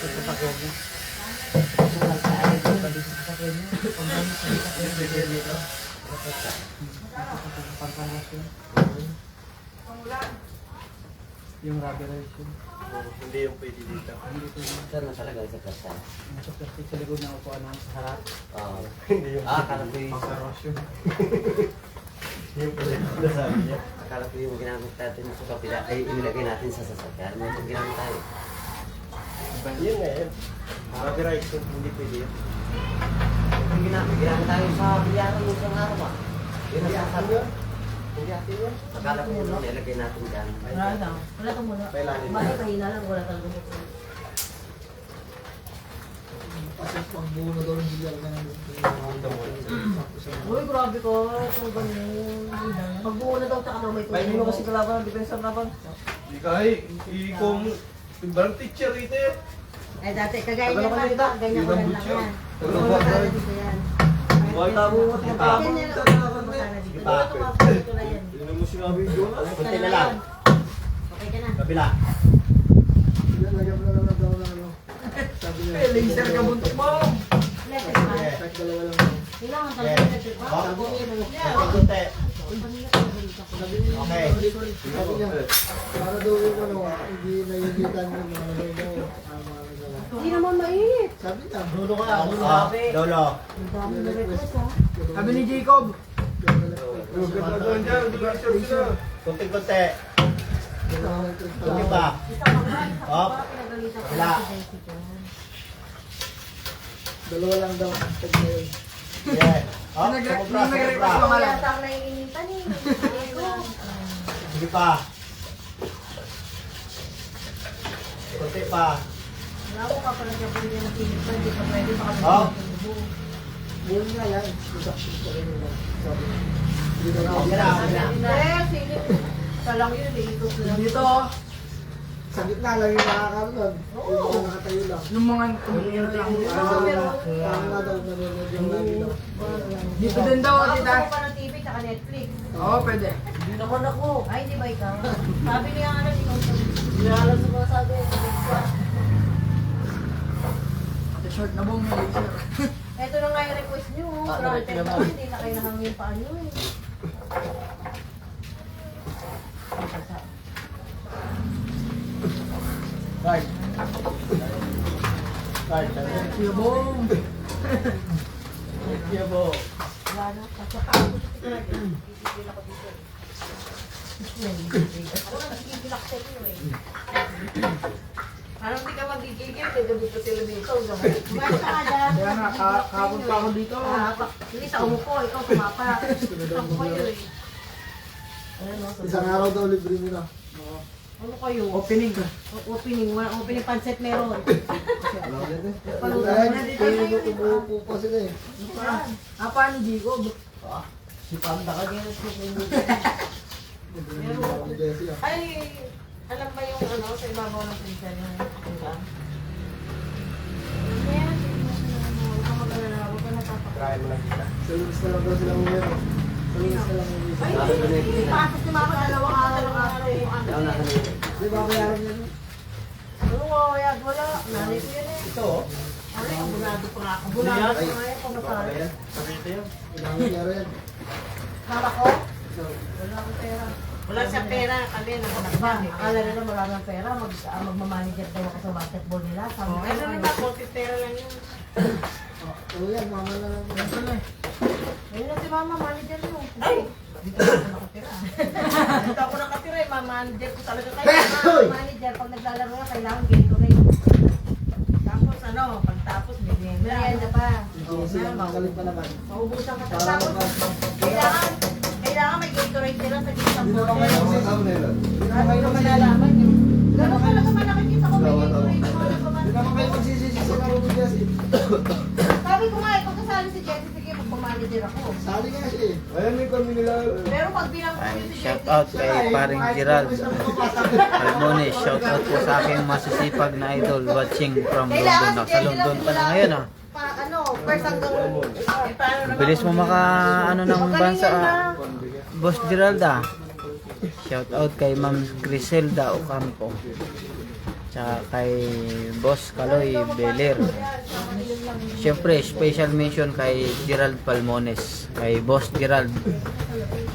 Ito pa kanya. Paggamit sa kanya. Yung rubberization. Hindi yung pwede dito. Hindi ko yung Saan na talaga sa kasa? nasa plastic sa likod ng upuan ng sa harap. Oo. Hindi yung Akala ko yung... pangkarosyon. Yung pala yung nasabi niya. Akala ko yung ginamit natin sa kapila ay inilagay natin sa sasakyan. May itong ginamit tayo. Yun na yun. Copyright yun, hindi pwede yun. Yung ginamit tayo sa bilyaran yung isang araw ah. Yun ang sasakyan. Hindi atin yun. Akala ko yung nilagay natin dyan. Wala lang. Wala ka muna. Kailangan. Bakit mahina lang? Wala talaga. Kasi pagbuo na daw ng bilyar na Uy, grabe ko. Itong ganun. Pagbuo na daw, tsaka daw may May mo kasi kalaban, depensa laban. Hindi kahit, kung ibang teacher rito yun. Eh, dati, kagaya niya pa, di ba? Ganyan ko lang lang yan. Tagal Oo, ba? sana dito yan. Wala tabo mo Ganyan tabo. yan lang. Sana dito. Dito, tumapos dito na yan. Yun ang mo sinabi ko. Kunti na lang. Okay ka na. Kabila. lagyan mo na lang daw na ano. Sabi niya. Laser ka buntok mo. Electric fan. Kahit dalawa lang daw. Kailangan talaga electric fan. Sabi niya, Kunti. sabi niya, Okay. sabi niya, para daw yung ano, hindi naiinitan yung mga nagawa. Mga nagawa. Hindi naman mainit. Sabi niya, Dulo ka na, dulo Ah, ka. Lolo. Ang dami na request ha. sabi ni Jacob, Kunti-kunti. Kunti pa. Isa pa ba? Isa pa Up. ba? Pinagalitan ko Wala. si Daisy dyan. dalawa lang daw. Pag ngayon. Yeah. Up. Sumubra, sumubra. Ako yata ang naiinitan eh. Ito. Sige pa. Kunti pa. Wala ko kapag nagpapalagyan ng pilit pa. Hindi pa pwede baka Oh. Yun nga yan, production ko rin yun. Sabi niya. Hindi daw na Okay na, okay na. Hindi, silip. Isa lang yun eh. Ito sila. Dito, sa gitna lang yung nakakaroon. Yung mga nakatayo lang. Yung mga tumingin lang. Parang nga daw nanonood yung lagi daw. Dito din daw, Ako tita. pa ng TV tsaka Netflix. Oo, pwede. Hindi naman ako. Ay, hindi ba ikaw? Sabi niya nga lang, ikaw sabi. Nilalang sa mga sabi. Ate short na bong may laser. Ito na nga yung request niyo. Grabe tayo hindi na kayo nahangin yung paa niyo eh. Right. Right. Kuya bong. Yeah, bo. Wala na. Pagkakapos ito na. Gigigil ako dito. Ako na gigigil ako sa inyo eh. Parang di ka magigigil, gabi pa sila dito. Kumain ka nga dyan. Kaya nga, kahapon pa ako dito. Hindi sa umupo, ikaw tumapa. Ako kayo eh. Ano, Isang araw daw libre nila. ano kayo? Opening. Opening, opening pancet meron. Ayan, kaya umuupo pa sila eh. Paano, Jacob? Si Panda ka din. Ni Jessie ah. Ay, alam ba yung ano, sa ibabaw ng freezer yung diba? Ayan, huwag ka mag-alala, huwag ka natapakot. Try mo lang kita. Sa lunes na lang daw sila umuwi. Sa lunes na lang umuwi. Ay, hindi pasok si mama, dalawang araw eh. Ikaw na kanina. Di ba bayaran niya? Ano nga, wala. Nanay ko yan eh. Ito oh. Ay, abunado pa nga. Abunado pa nga eh, pamasari. Ayan, pakita yun. Kailangan niya rin. Para ko? Wala akong pera. Wala siyang pera, kami nakanak ba? Akala nila wala ng pera, magmamanager daw ako sa basketball nila. Sabi ko, ano na, konti pera lang yun. Oo yan, mama na lang. Ayun na si mama, manager mo. Ay! Dito ako nakatira. Dito ako nakatira eh, manager ko talaga kayo. Manager, pag naglalaro yan, kailangan ganito rin. Tapos ano, pagtapos, merienda pa. Jessie, ang magaling pa naman. Maubusan ka Para tapos. Kailangan may Gatorade nila sa gisang Hindi naman bottle. kayo Saan nila? Grabe yung malalaman yun. Ganun talaga malakit ako may Gatorade na mga Hindi naman kayo magsisisi sa laro ni Jessie. Sabi ko nga, pag kasali si Jessie, sige, magpamanager ako. Sali nga siya eh. Ayan, may kami nila. Pero pag bilang ko Ay, si shout Jessie, out kay paring Gerald Almones. Shout out po sa aking masisipag na idol watching from London. Nasa London pa na ngayon ah. ano, first hanggang... Eh, paano naman? Bilis mo maka ano ng bansa ah. Boss Gerald ah. Shout out kay Ma'am Griselda Ocampo. Tsaka kay Boss Kaloy Beler. Siyempre, special mention kay Gerald Palmones, kay Boss Gerald.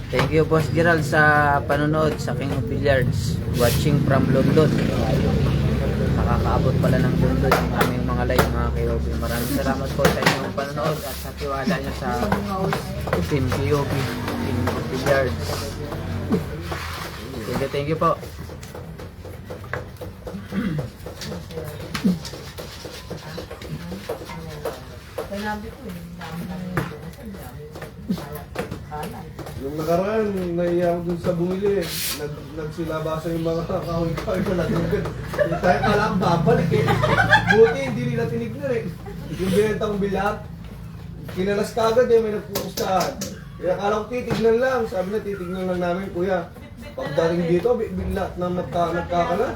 Thank you, Boss Gerald, sa panonood sa King of Billiards, watching from London. Nakakaabot pala ng London yung aming mga live, mga KOB. Maraming salamat po sa inyong panonood at sa tiwala nyo sa Team KOB, King of Billiards. Thank you po. Sinabi ko eh. Yung nakaraan, naiya ako dun sa bumili. Nagsilabasa yung mga kahoy-kahoy ko nagugad. Yung tayo kala ang babalik eh. Buti hindi nila tinignan eh. Yung binenta kong bilat, kinalas ka agad eh, may nagpupustahan. Kaya akala ko titignan lang. Sabi na titignan lang namin, kuya. Pagdating dito, bigla na nagkakalas.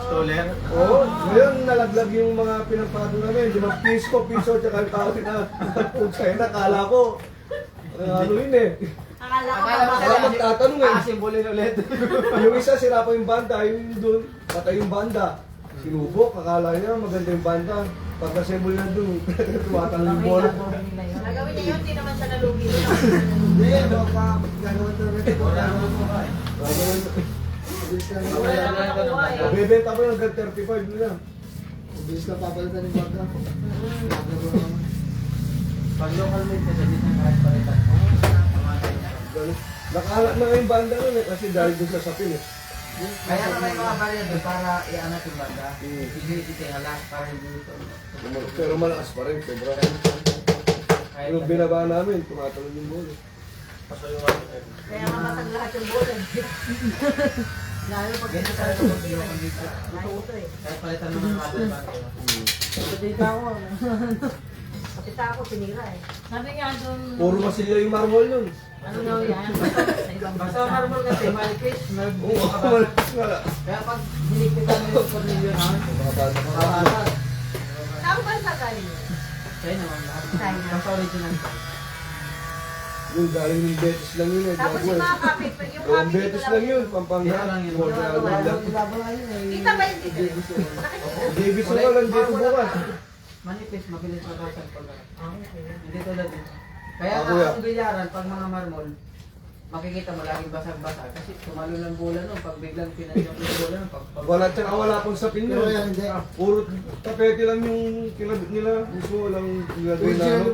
Stolen. Oo, ngayon nalaglag yung mga pinapado namin. Di ba, piso, tsaka yung kahoy na putsay na. Akala ko, ano yun eh. Akala ko Akala magtatanong eh. Simbolin ulit. Yung isa sira pa yung banda, yung doon, patay yung banda. Sinubok, akala niya maganda yung banda. Pagka-symbol na doon, tumatanong yung bola. Nagawin niya yun, hindi naman siya nalugi. Hindi, baka gagawin na rin ito. Bebenta mo yung hanggang 35 nila. Bilis na papalitan yung banda. Pag local made kasi dito ng kahit palitan. Nakahanap na nga yung banda nun eh, kasi dahil doon sa sapin eh. Kaya naman yung mga barya doon para i-anat yung banda. Itingala para hindi ito. Pero malakas pa rin, sobra. Yung binaba namin, tumatalon yung bola. Kaya mamatag lahat yung bola. Lalo pag Ganyan sa ito pag local dito. Totoo to eh. Kaya palitan mo ng mother band. Pati ako. Pati ako, sinira eh. Sabi nga doon, Puro masilya yung marmol nun. ano daw yan? Basta marmol kasi, malipis, Oo, malakas nga. Kaya pag hinipitan mo yung cornelio na, makakasal. Saan ba sa galing yun? Sa'yo naman lahat. China. Basta original. Yung galing yung Betis lang yun eh. Tapos yung mga kapit, yung Yung kapit Betis lang yun, Pampanga. Kaya lang yun. Kita ba yung dito? Nakikita. Davis na lang dito bukas. Manipis, mabilis matapos pag hindi tulad dito. Kaya Ah, kuya. ang bilyaran, pag mga marmol, makikita mo laging basag-basag kasi tumalo ng bola nun, pag biglang pinanjok yung bola nun, pag Wala, tsaka wala pang sapin yun. Puro tapete lang yung kinabit nila. Gusto walang nilagay na ano.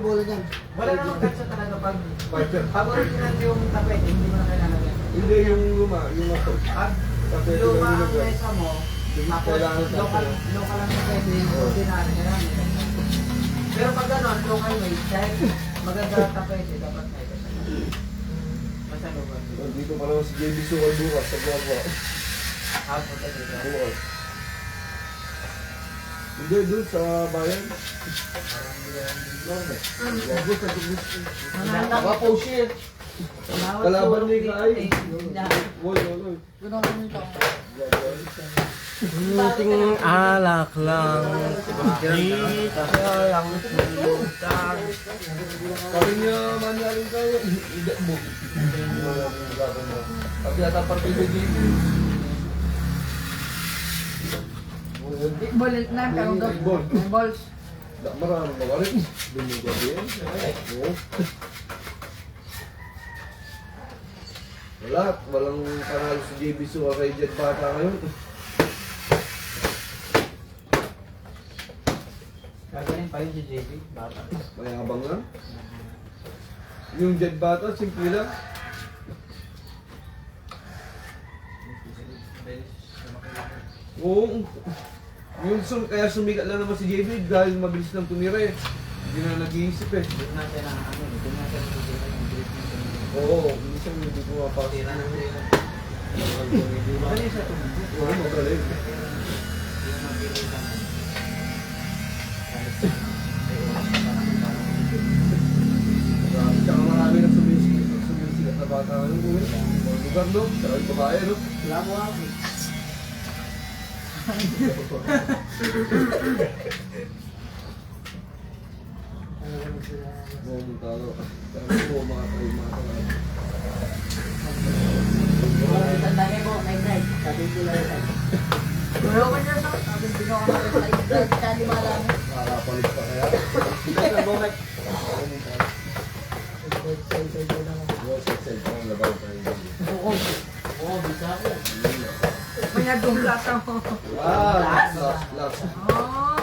wala namang katsa talaga pag Fighter. pag original yung tapete, hindi mo na kailangan yan. Hindi yung luma, yung ako. Pag Tapete luma lang ang nilagay. mesa mo, tapos Kailangan local ang tapete, yung ordinary, kailangan nila. Pero pag gano'n, local made, dahil maganda ang tapete, dapat na ito. Basta local made. Dito pa naman si JB Suwal bukas sa Guagua. Hapon ka dito. Bukas. Hindi, doon sa bayan. Guagua sa Tugis. Baka po shit. Kalaban ni Kai. Wol. Munting alak lang. Kami niya manyarin kayo. Hindi mo. Pag yata partido dito. Bulit na, pero doon. Balls. Maraming magaling. Binigyan din. Oo. Walang panalo si JB Su kay Jet Bata ngayon. Gagaling pa yun si JB. Bata. Mayabang lang. Yung Jet Bata, simple lang. Oo. Kaya sumikat lang naman si JB dahil mabilis lang tumira eh. Hindi na nag-iisip eh. Doon natin ang ano, doon natin ang Oo, minsan hindi ko mapasok. Magaling siya tumigil. Oo, magaling. Tsaka marami na sumisikat na bata ngayon. Mga lugar no? Tsaka yung babae no? Wala mo ako. Mga talo. Kaya po mga tayo mga tayo. Tandaan mo, night. Sabi ko lang yun. Pero kanya sa sabi, hindi ko ako nakasalitan. Kaya di ba alam? Makapalit pa kaya. lasa mo. Last. Oh.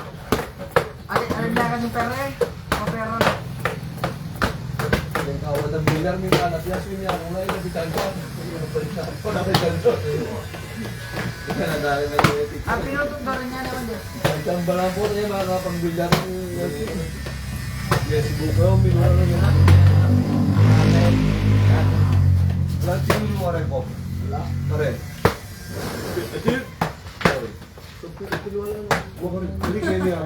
Ano ka ng pere? O pero na. Yung kawan ng bilar, may anak niya, swing niya, kung ngayon, nabitan ko. Nabitan ko. Kaya nadali na yung epic. Pinutong ka rin niya naman din. Ang balang po niya, makakapang-bilar ng yes, buko yung minuwa na yun. Lahat yung luwari ko. Pare. Pare. Buko rin. Hindi kayo niya.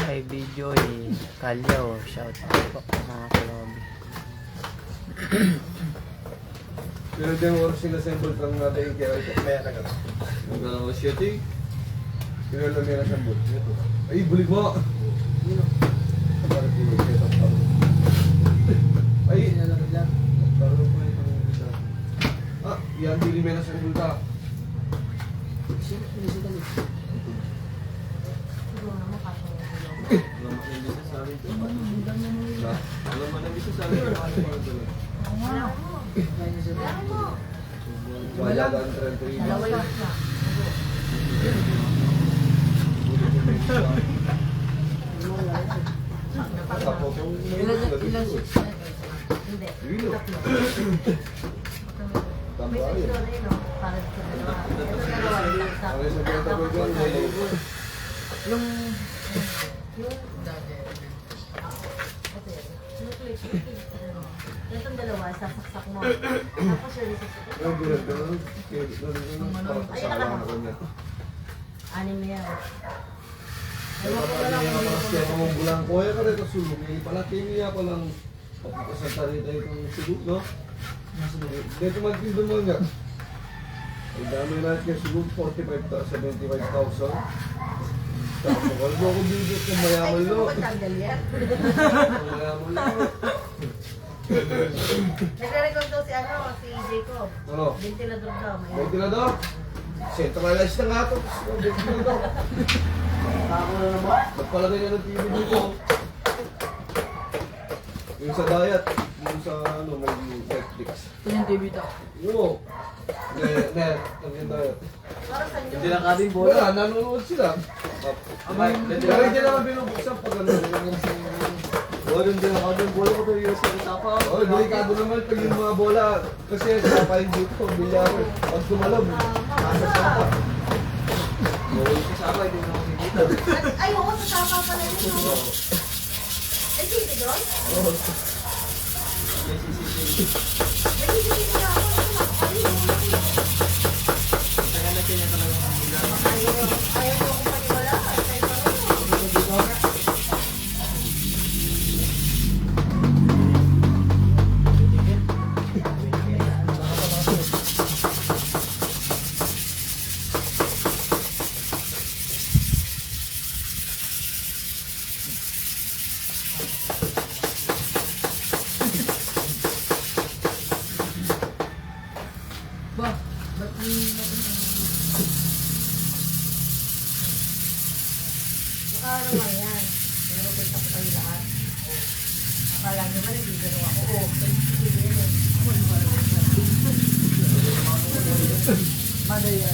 Kay video Kalyaw, shout out po mga kalobi. Pero din oras sinassemble kang natin kaya ito. Kaya na ka. Ang gano'n ko siya, ting. Pero lang nila assemble. Ay, bulig mo! Ay, parang pa itong isa. Ah, yan, dili may nasembol ka. Alam mo hindi sa sabi ko. Alam mo hindi sa sabi ko. Wala ka ang 33. Dalawa yun na. Tapos, Ilan shifts na yun? Hindi. Wilo. May Tamba six yun. doon na yun, no? Para sa dalawa. Ito dalawa, yung isa. Ang isa kaya tabi ko, Yung... Itong dalawa, sasaksak mo. Tapos yung sasaksak. Ay, bilang ganun. Parang kasama na ko niya. Anim na yan. Kaya kamang bulang ko, kaya ka rin kasulong. Pala, kimiya pa lang pagkakasantari tayo itong sulong, no? Dito magpindong mo nga. Ang dami natin kaya sulong, 75,000. Tapos, wala mo ako bibig kung mayaman lo. Tanggal yan. Mayaman lo. Nagre-record daw si si Jacob. Ano? Ventilador daw. May Ventilador? Centralized na nga ito. Ventilador. Ako na naman. Nagpalagay na ng TV dito. Yung sa diet, yung sa ano, may Netflix. Ito yung TV to. Oo. Net, yung diet. Para sa inyo. Hindi lang kaming bola. Wala, nanonood sila. Abay, Pero hindi naman binubuksan pag ano. wala din lang kaming bola ko to yung sa tapa. Oh, delikado naman pag yung mga bola. Kasi sa pahin dito, bilyar. Pag tumalab, nasa sapa. Bawal ko sa abay, din ako dito. Ay, oo, sa tapa pala yun. no? Ay, hindi doon? May CCTV. Ay, hindi na ako. Tagal na siya niya talaga ang bola. Ayaw ko kung paniwala. Ay, Ba? Ba't ano nga yan? Pero kita ko kayo lahat. Akala nyo ba nabibiro ako? Oo, nabibiro yan. madaya?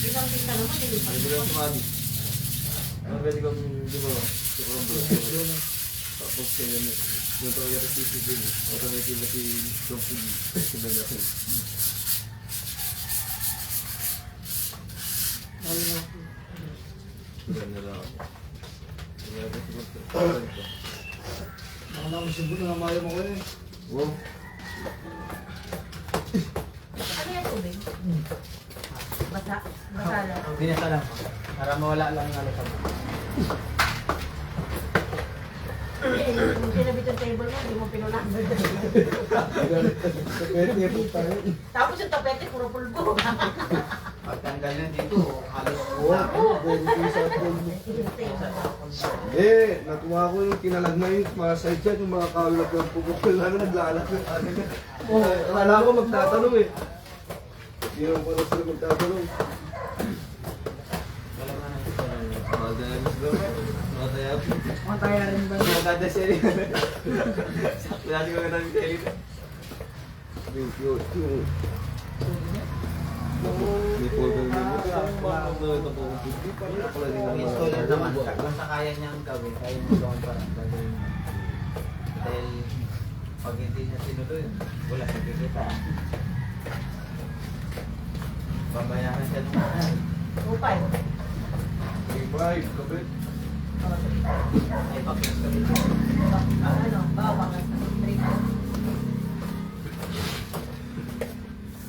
Isang kita naman, hindi pa Hindi lang sumali. Ang pwede kong, di ba, sigurong bola. Tapos kaya yung to yung CCTV. Automatic na si Tom TV. Sinala ko. Ganyan lang ako. Kaya ko siguro. Baka na akong simbol na mayo mo ko eh. Wow. Ano yung tubig? Basa? Basa lang. Binasa lang para mawala lang ang alakad. Yung kinabit yung table mo, hindi mo pinunan. Pwede po tayo. Tapos yung tapete, puro pulbo. Pagtanggal na dito, halos Natuwa ko yung kinalag na yung mga side chat, yung mga kawalap ng pupukul namin, naglalak yung akin. Akala ko magtatanong eh. Hindi naman pala sila magtatanong. Madalas daw. Mataya. Mataya rin ba? Maganda siya rin. Sakto na siguro namin siya rin. Thank you. May folder din mo. Ito po kung hindi pa rin ako lang Ang installer naman, basta kaya niyang gawin, kaya mo gawin para gawin. Dahil pag hindi niya sinuloy, wala nakikita. Babayaran siya ng mahal. Upay. Bye, kapit. Ay, bakit ka dito? Ano, bawang at drink.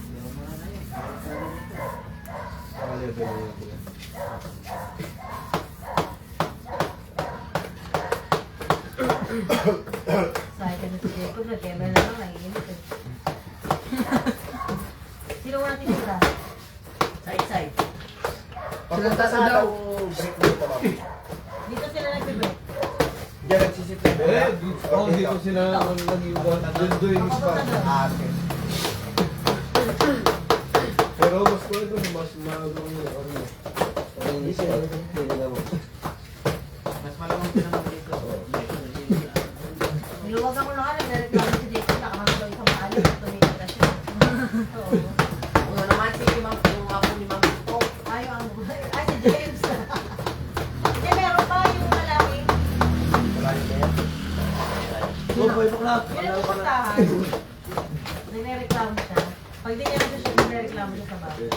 Ayaw mo na yun. Sabi ka na si Jacob, nag-kemel na lang, naiinit eh. Sino mo natin sila? Side. Silang tasa daw. Dito sila nag-break. Diyan nagsisipin. Dito sila nag-iwan. Doon yung spot. Pero mas ko ito, mas magong ano. Mas malamang din naman dito. Niluwagan ko na ka, nagreklamo si Jacob, nakamang daw isang maalo, tumita na siya. Oo. Ano naman si Ma'am, yung ako ni Ma'am ko. Ay, si James. Hindi, meron pa yung malaki. Yun ang pupuntahan. Nagreklamo siya. Pag di niya na siya, nagreklamo siya sa bahay.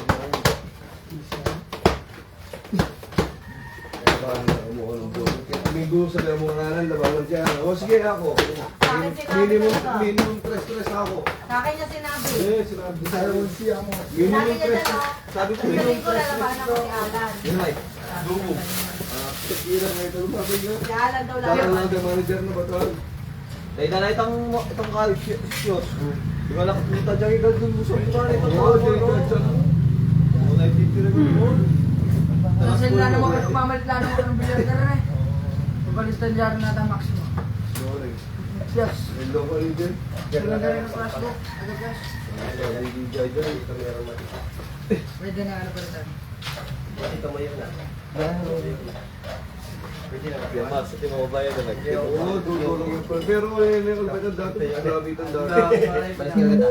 Amigo sa mga ngalan, labanan siya. O sige ako. Sa akin sinabi Minimum stress ako. Sa akin niya sinabi. Sinabi sa siya mo. Sabi Minimum niya stress. dyan, Sabi ko Sabi minimum ko, lalabanan ko si Alan. Yun ay. Dugo. Kira na ito, sabi niya. Si Alan daw Parang lang. lang the manager na ba ito? Dahil na itong college shoes. Di ba nakakita dyan yung gandun mo sa mga ito. Oo, dyan. Ako naititira mo. Kasi lang naman, mamalit lang naman ng bilyar ka rin eh. Pabalistan dyan natin ang maximum. Sorry. Yes. Hello ka rin dyan. Sila ka rin ang flashbook. Ano guys? Hindi dyan dyan. Ito meron natin. Pwede na ano pa rin. Ito mo yun na. Pwede na kapya. Mas, ito mo ba yan na Oo, dudulong yung pan. Pero meron pa dyan dati. Grabe itong dati. Balik ka na.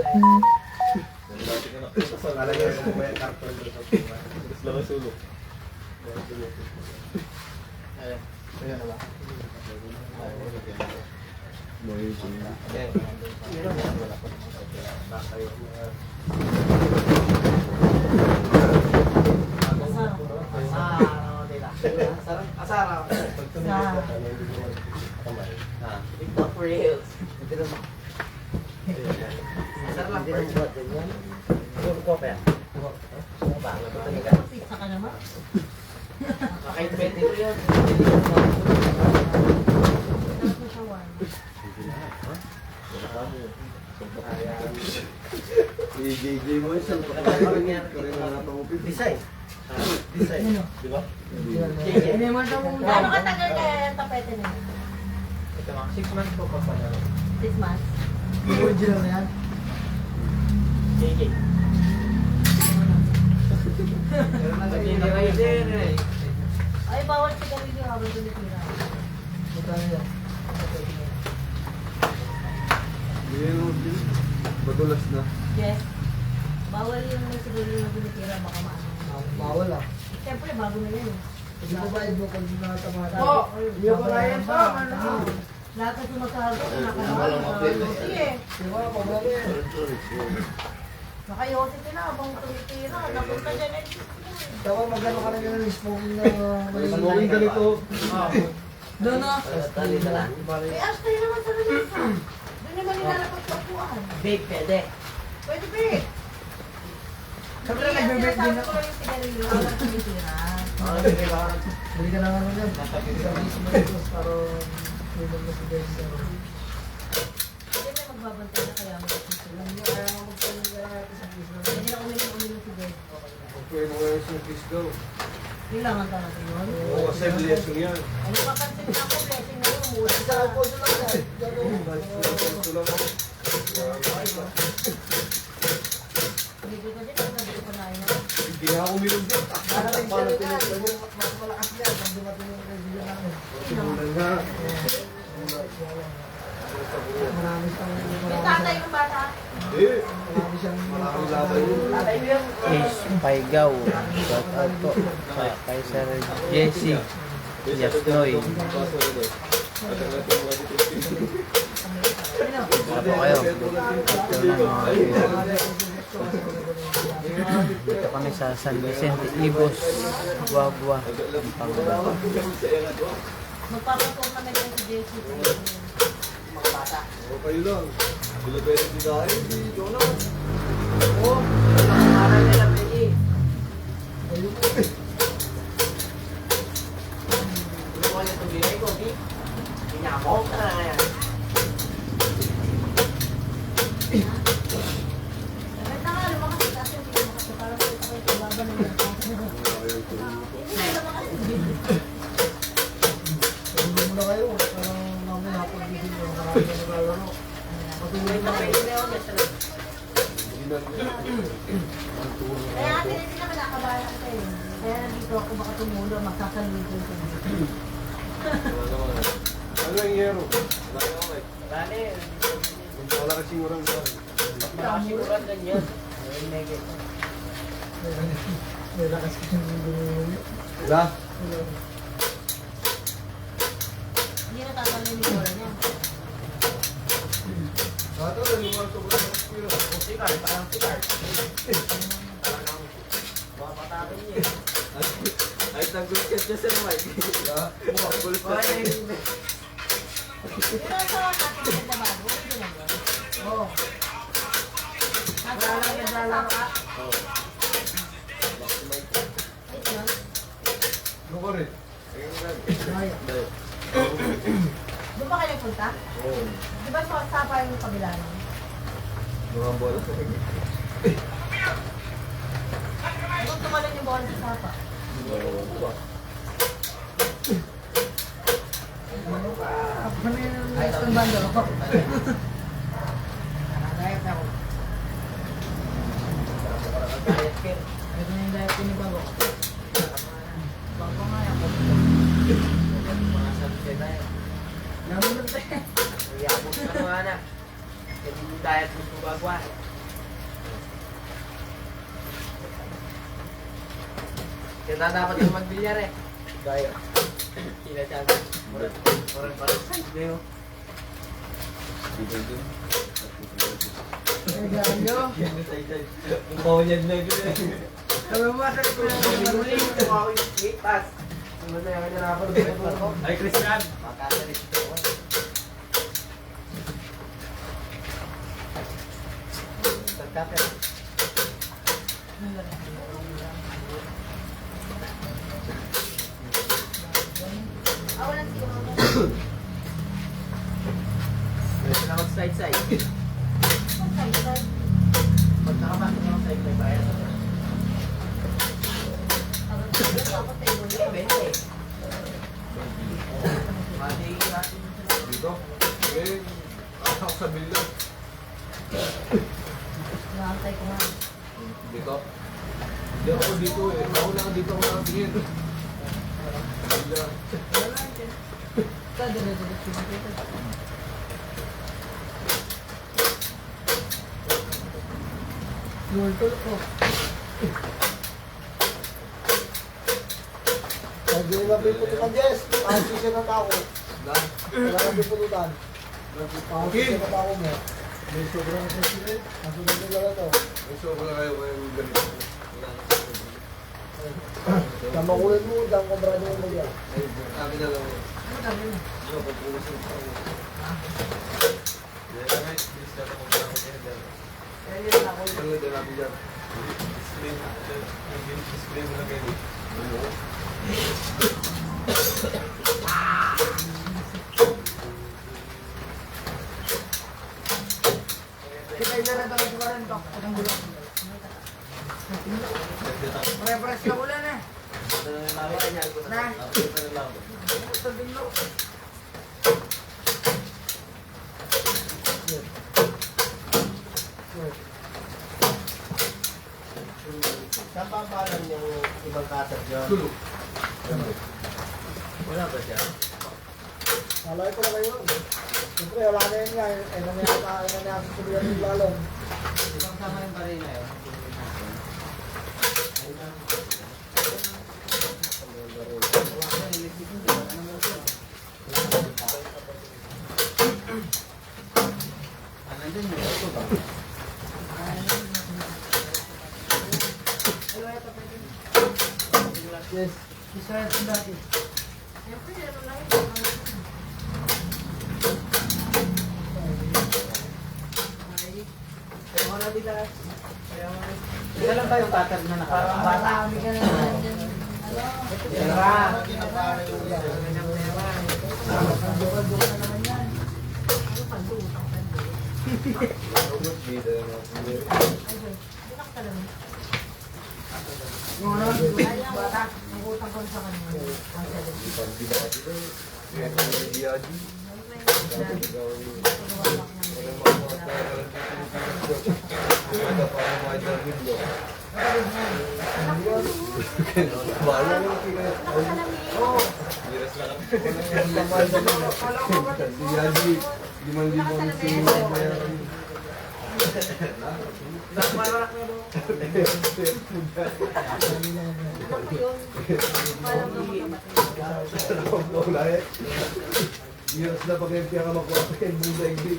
Alagay mo ba yung karton doon sa mga? Gusto lang ang sulok. Ayun na ba? Asara. For reals. Asara lang. Pizza ka naman. Kahit 20 yun. Tapos sa one. JJ mo yun. Saan pa kaya na natangupit. Design. Design. Di ba? Hindi man daw mong Gano'ng katagal kaya yung tapete na yun? Ito mga 6 months po pa pala. 6 months. original na yan. JJ. Pero naging rider eh. Ay, bawal sigarilyo habang tumitira. Magkano yan? Badulas na. Yes. Bawal yung may sigarilyo na tumitira, baka maano. Bawal ah. Siyempre, bago na yan. Hindi mo bayad mo pag nakatamata. Oo. Hindi ako bayad pa. Lahat ng sumasagot, nakakalaman. Sige. Di ba? Pabali. Nakayosi ka na habang tumitira. Napunta dyan eh. Dawa magano ka rin ng smoking na Smoking ganito. Doon na. Tali na lang. Eh, Ashley naman sa lamesa. Doon naman nilalapag sa upuan. Big pwede. Pwede, Vic. Sabi na nagbe-break din Sinasabi ako. ko yung sigarilyo habang tumitira. Sige ba? Bili ka na nga nun yan. Nasa Sa 10 minutos para Hindi na magbabantay na kaya mo kasi sila. Hindi na uminom si Dave. Okay, no worries yung kiss daw. Kailangan talaga yun. Oo, kasi blessing yan. Ano papansin na ako, blessing na yun. Umuwi ka. Ito lang ako. Hindi ko kasi sabi ko na yun. Hindi nga ako uminom din. Para rin siya rin mas malakas niya pag dumating yung kaibigan namin. Simulan nga. Marami siyang May tatay ng bata. Hindi. marami siyang Maraming laban yun. tatay mo yan. Ace Paigaw. Shout out po sa kay Sir Jesse. Yasnoy. Wala po kayo. Ito na mga kaibigan. Dito kami sa San Vicente, Ibos, Guagua, Pampanga. Magpapatong kami kay si Jesse. Okay lang. Sila pwede digahin. Ikaw na. Oo. Pangalan nila Pegi. Ano ko yung tubigay ko, di? Pinyako ka na yan. Kahit na nga, lumakas kasi hindi lumakas. Para sa ito kayo, laban na yun. Hindi na lumakas. Tulong muna kayo. Parang namin napagising ko. Marami na naglalaro. Patuloy na kayo. Kaya ate, hindi naman nakabayan ko kayo. Kaya nandito ako baka tumulo, magsasalubin ko sa dito. Ano yung hero? Dali. Wala kasi urang ba? Nakasiguran ganyan. May lakas kasi yung bumuli. Wala. Hindi na tatanong yung bola niya. Kato, naniwala ko ba ng spiro? Sikar, parang sikar. Parang mga patakin niya. Ay, nag-gulat ka siya, Sir Mike. Gulat ka siya. Pero sa natin na bago, hindi na ba? Oo. Nasa lang yung sapa. Ito yun. Ano ko rin? Doon ba kayo nagpunta? Oo. Di ba sa sapa yung kabila nun? Mga bola sa kanya. Doon tumalon yung bola sa sapa. Ako na yung next ng bando. Diet ako. Ito na yung diet ko ni Bago. Bago nga yan. Namunod na yan. Iyabot ka mga anak. Hindi mo diet mo gumagawa. Kaya dapat yung magbilyar eh. Gaya. Kinasabi. Orang parang size na yun. Ay, gayo. Ang bawal yan na yun eh. Sabi mo, masarap ko lang yung maruli. Mukha ko yung gate pass. Ano na yung narapan ko? Ay, Christian! Makasalit ito ko. Tagkapit. Ah, walang sigaw. Ito na mag-side-side. Ang side-side. Pag nakapasok yung side, may bayad. Tapos table Hindi, yun. 20. Mati natin. Dito? Eh, ako sa bilang. Nakantay ko nga. Dito? Hindi ako dito eh. Ako lang dito ako nakatingin. Bilang. Multo ko. Hindi na pipututan, Jess. Kasi siya ng tao. Lang. Wala na pipututan. Kasi siya ng tao mo. May sobrang sasili. Ang sunod nila na to. May sobra kayo ngayong ganito. Sa makulit mo, dang kombrado mo yan. Ay, akin na lang. Ano sabi mo? Ano, pagpulas yung tao. Kaya nga, bilis na ako kung bakit yan dyan. Kaya yun ako. Ang ganda namin dyan. Display mo lang kayo. Ano? Kita yung rin talaga sa rin. Ang gulo. Pare-pares ka mula na. Na. Ito din lo. Saan pa parang yung ibang kasat dyan? Wala ba siya? Malay ko na kayo. Siyempre, wala na yun nga. Eh, nangyayari na ako sa bilang yung lalong. Ibang sama yung pare na yun. Nandun yung ito ba? Yes. Isa yung dati. Siyempre, ano lang yun. Kaya mo na bilas. Isa lang ba yung cutter na Parang bata. Marami ka na naman dyan. Pera. Dukal-dukal na naman yan. Ano pa, utang pa. Bunak ka lang. Yung ano? Kaya ang utang, ang utang ko sa kanya. Ang 70. Years na pag-empty ka makuha ka yung buong daigdig.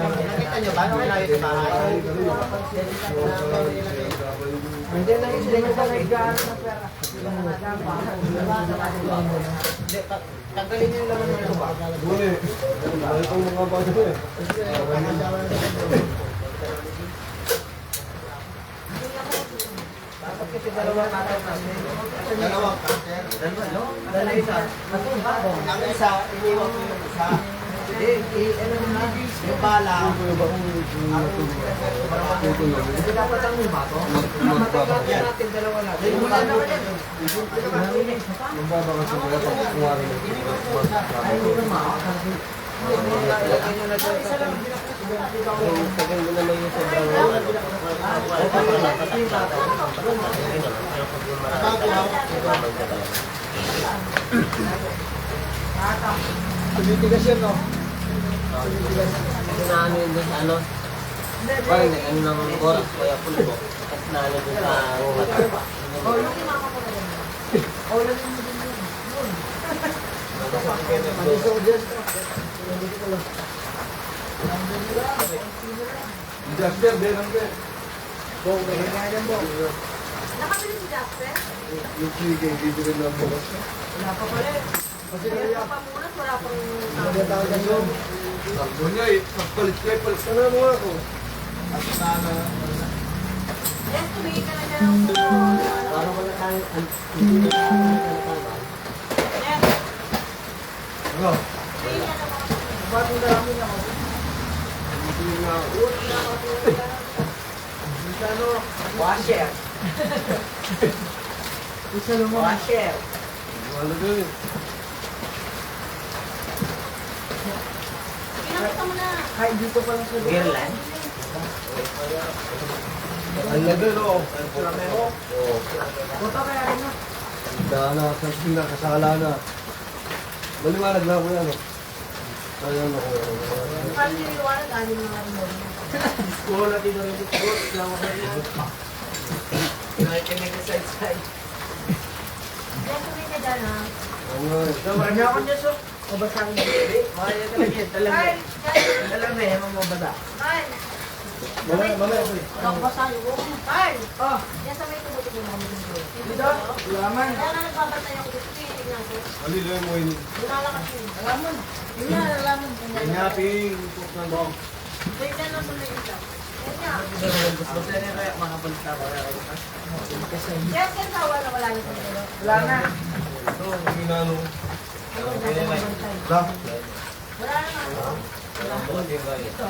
Nakita nyo ba? Ano kailangan yung bahay? Hindi na yung sila sa naggaan ng pera. Tanggalin nyo yung laman ng lupa. Bune, dahil kong mga bago eh. Dapat kasi dalawang natin kasi. Dalawang cutter. Dala isa. Ang isa, iniwan ko yung isa. Hindi, ano na. Yung bala, Hindi dapat ang lima to. Dapat ang natin dalawa lang. Wala naman yan. Magbaba kasi mga pag-kuwari ng Ay, hindi naman. Ilagay nyo na dyan sa tagal mo naman yung sobrang Tumitigas yan, no? na ano yun doon sa ano? Parang ano ng oras kaya pulbo. Tapos na ano doon sa Jasper, Ben, ang Ben. Nakabili si Jasper? Yung sige, hindi rin lang po. Wala pa pala eh. Meron pa pamunas, wala pang Nagatawagan yun. Takbo niya eh. Palit ka na mo ako. Yes, tumingin ka na dyan. parang wala tayong Yes. Ano? Tumingin ka na mga. Bakit dami na ako? Hindi nga ako. Ano? Washer. Isa naman. Washer. Wala doon eh. Pinakita mo na. Kahit dito pa lang sa Girland. Ang lagay, no? Ramero. Oo. Punta kaya rin na. Dana, na, kasala na. Maliwanag na ako yan, no? Ayan ako. Paano niliwanag? Anim na nga rin mo. School natin na rin. School. Salamat ka rin. Nakikinig ka side-side. Yes, tumingin ka dyan ha. Oo nga eh. Marami ako dyan, so. Mabasa ang baby. Kaya talaga yan. Ay, Alam na yan, mababasa. Ay, Mamaya ako eh. nakabasa yun. Ay, Oh, yan sa may tubutin yung mga dito. dito. Laman. Kaya nga nagbabantay ako dito. Tinitignan ko. Maliloy mo yun. Lunalakas yun. Alamon. Yun nga, alamon. Inyaping, puk ng bong. Tignan lang sa may isa. Yan nga. Gusto niya kaya makapunta ko. Kaya kinsawa na wala na sa dulo. Wala na. Ito, ang ginano. Dah. Wala na nga. Ito.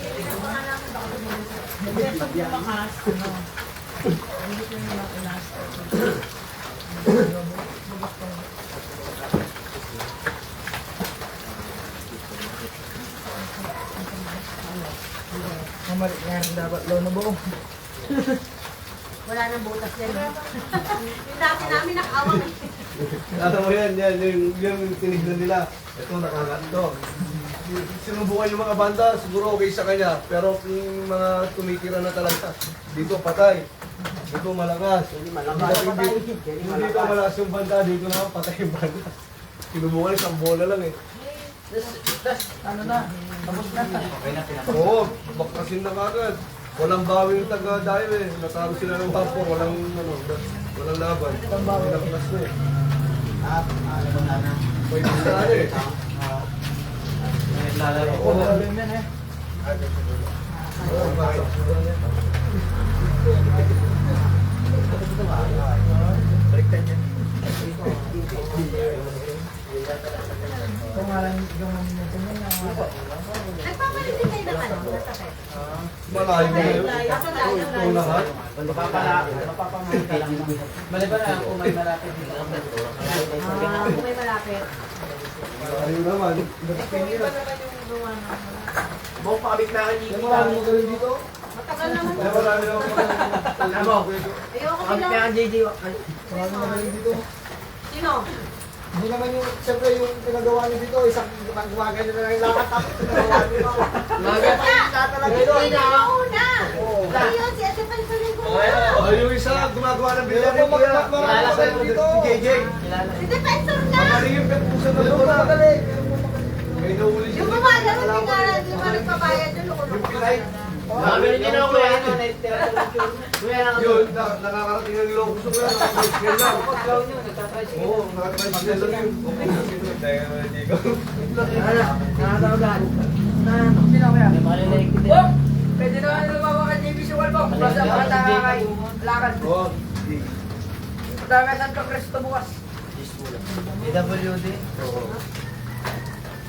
Ito mga namin baka bumili. Hindi pag lumakas, ano. Hindi ko yung ulas. Mamalik nga rin dapat lono buo. Wala nang butas yan. Yung dati namin nakawang eh. Alam mo yan, yung tinignan nila. Ito, nakaganto. Sinubukan yung mga banda, siguro okay sa kanya. Pero yung mga tumikira na talaga, dito patay. Dito malakas. Hindi dito malakas yung banda, dito naman patay yung banda. Sinubukan isang bola lang eh. Ano na? Tapos na. Oo, bakasin na kagad. Walang bawi yung taga-dayo eh. Natalo sila ng vapor, walang laban. Walang class na eh. Pwede na eh. Oo, alam yan eh. Oo, bakit? Baliktad yan. Kung nga lang yung Nagpapalit din kayo ng ano, nasakit. Malayo na yun. Ako layo, Ito lahat. Maliban na kung may malapit dito. Kung may malapit. Malayo naman. Kung iba naman yung gawa na. Buong pakabit na kayo dito. May maraming magaling dito. Matagal naman. May marami naman Ano? Ayoko Pakabit na sila. kayo JJ. Maraming magaling dito. Sino? Hindi naman yung, siyempre yung pinagawa niyo dito, isang gumagano na lang yung lakad tapos pinagawa niyo pa. Hindi na una. Oo. Ayun, si Ate Pansaling ko. Oh, yung isa gumagawa ng bilyar Pero yung kuya. marami magaling dito. Si JJ. Si Defensor na. Magaling yung perpusan ng Pero bola. magaling. May nahuli siya. Yung gumagano, hindi nga, di ba nagpabayad yun? Yung pilay. Nakabili niyo na ako kuya. Kuya na Yun, nakakarating ng Ilocos na lang. Nakatricycle lang. Oo, nakatricycle lang yun. Dahil naman hindi ko. Nakatawagan. Sino kaya? Oh! Pwede na ano lumawa ka JB sa wall mo. Basta makatanga kay lakad. Oo. Patama San Cristo bukas. AWD? Oo.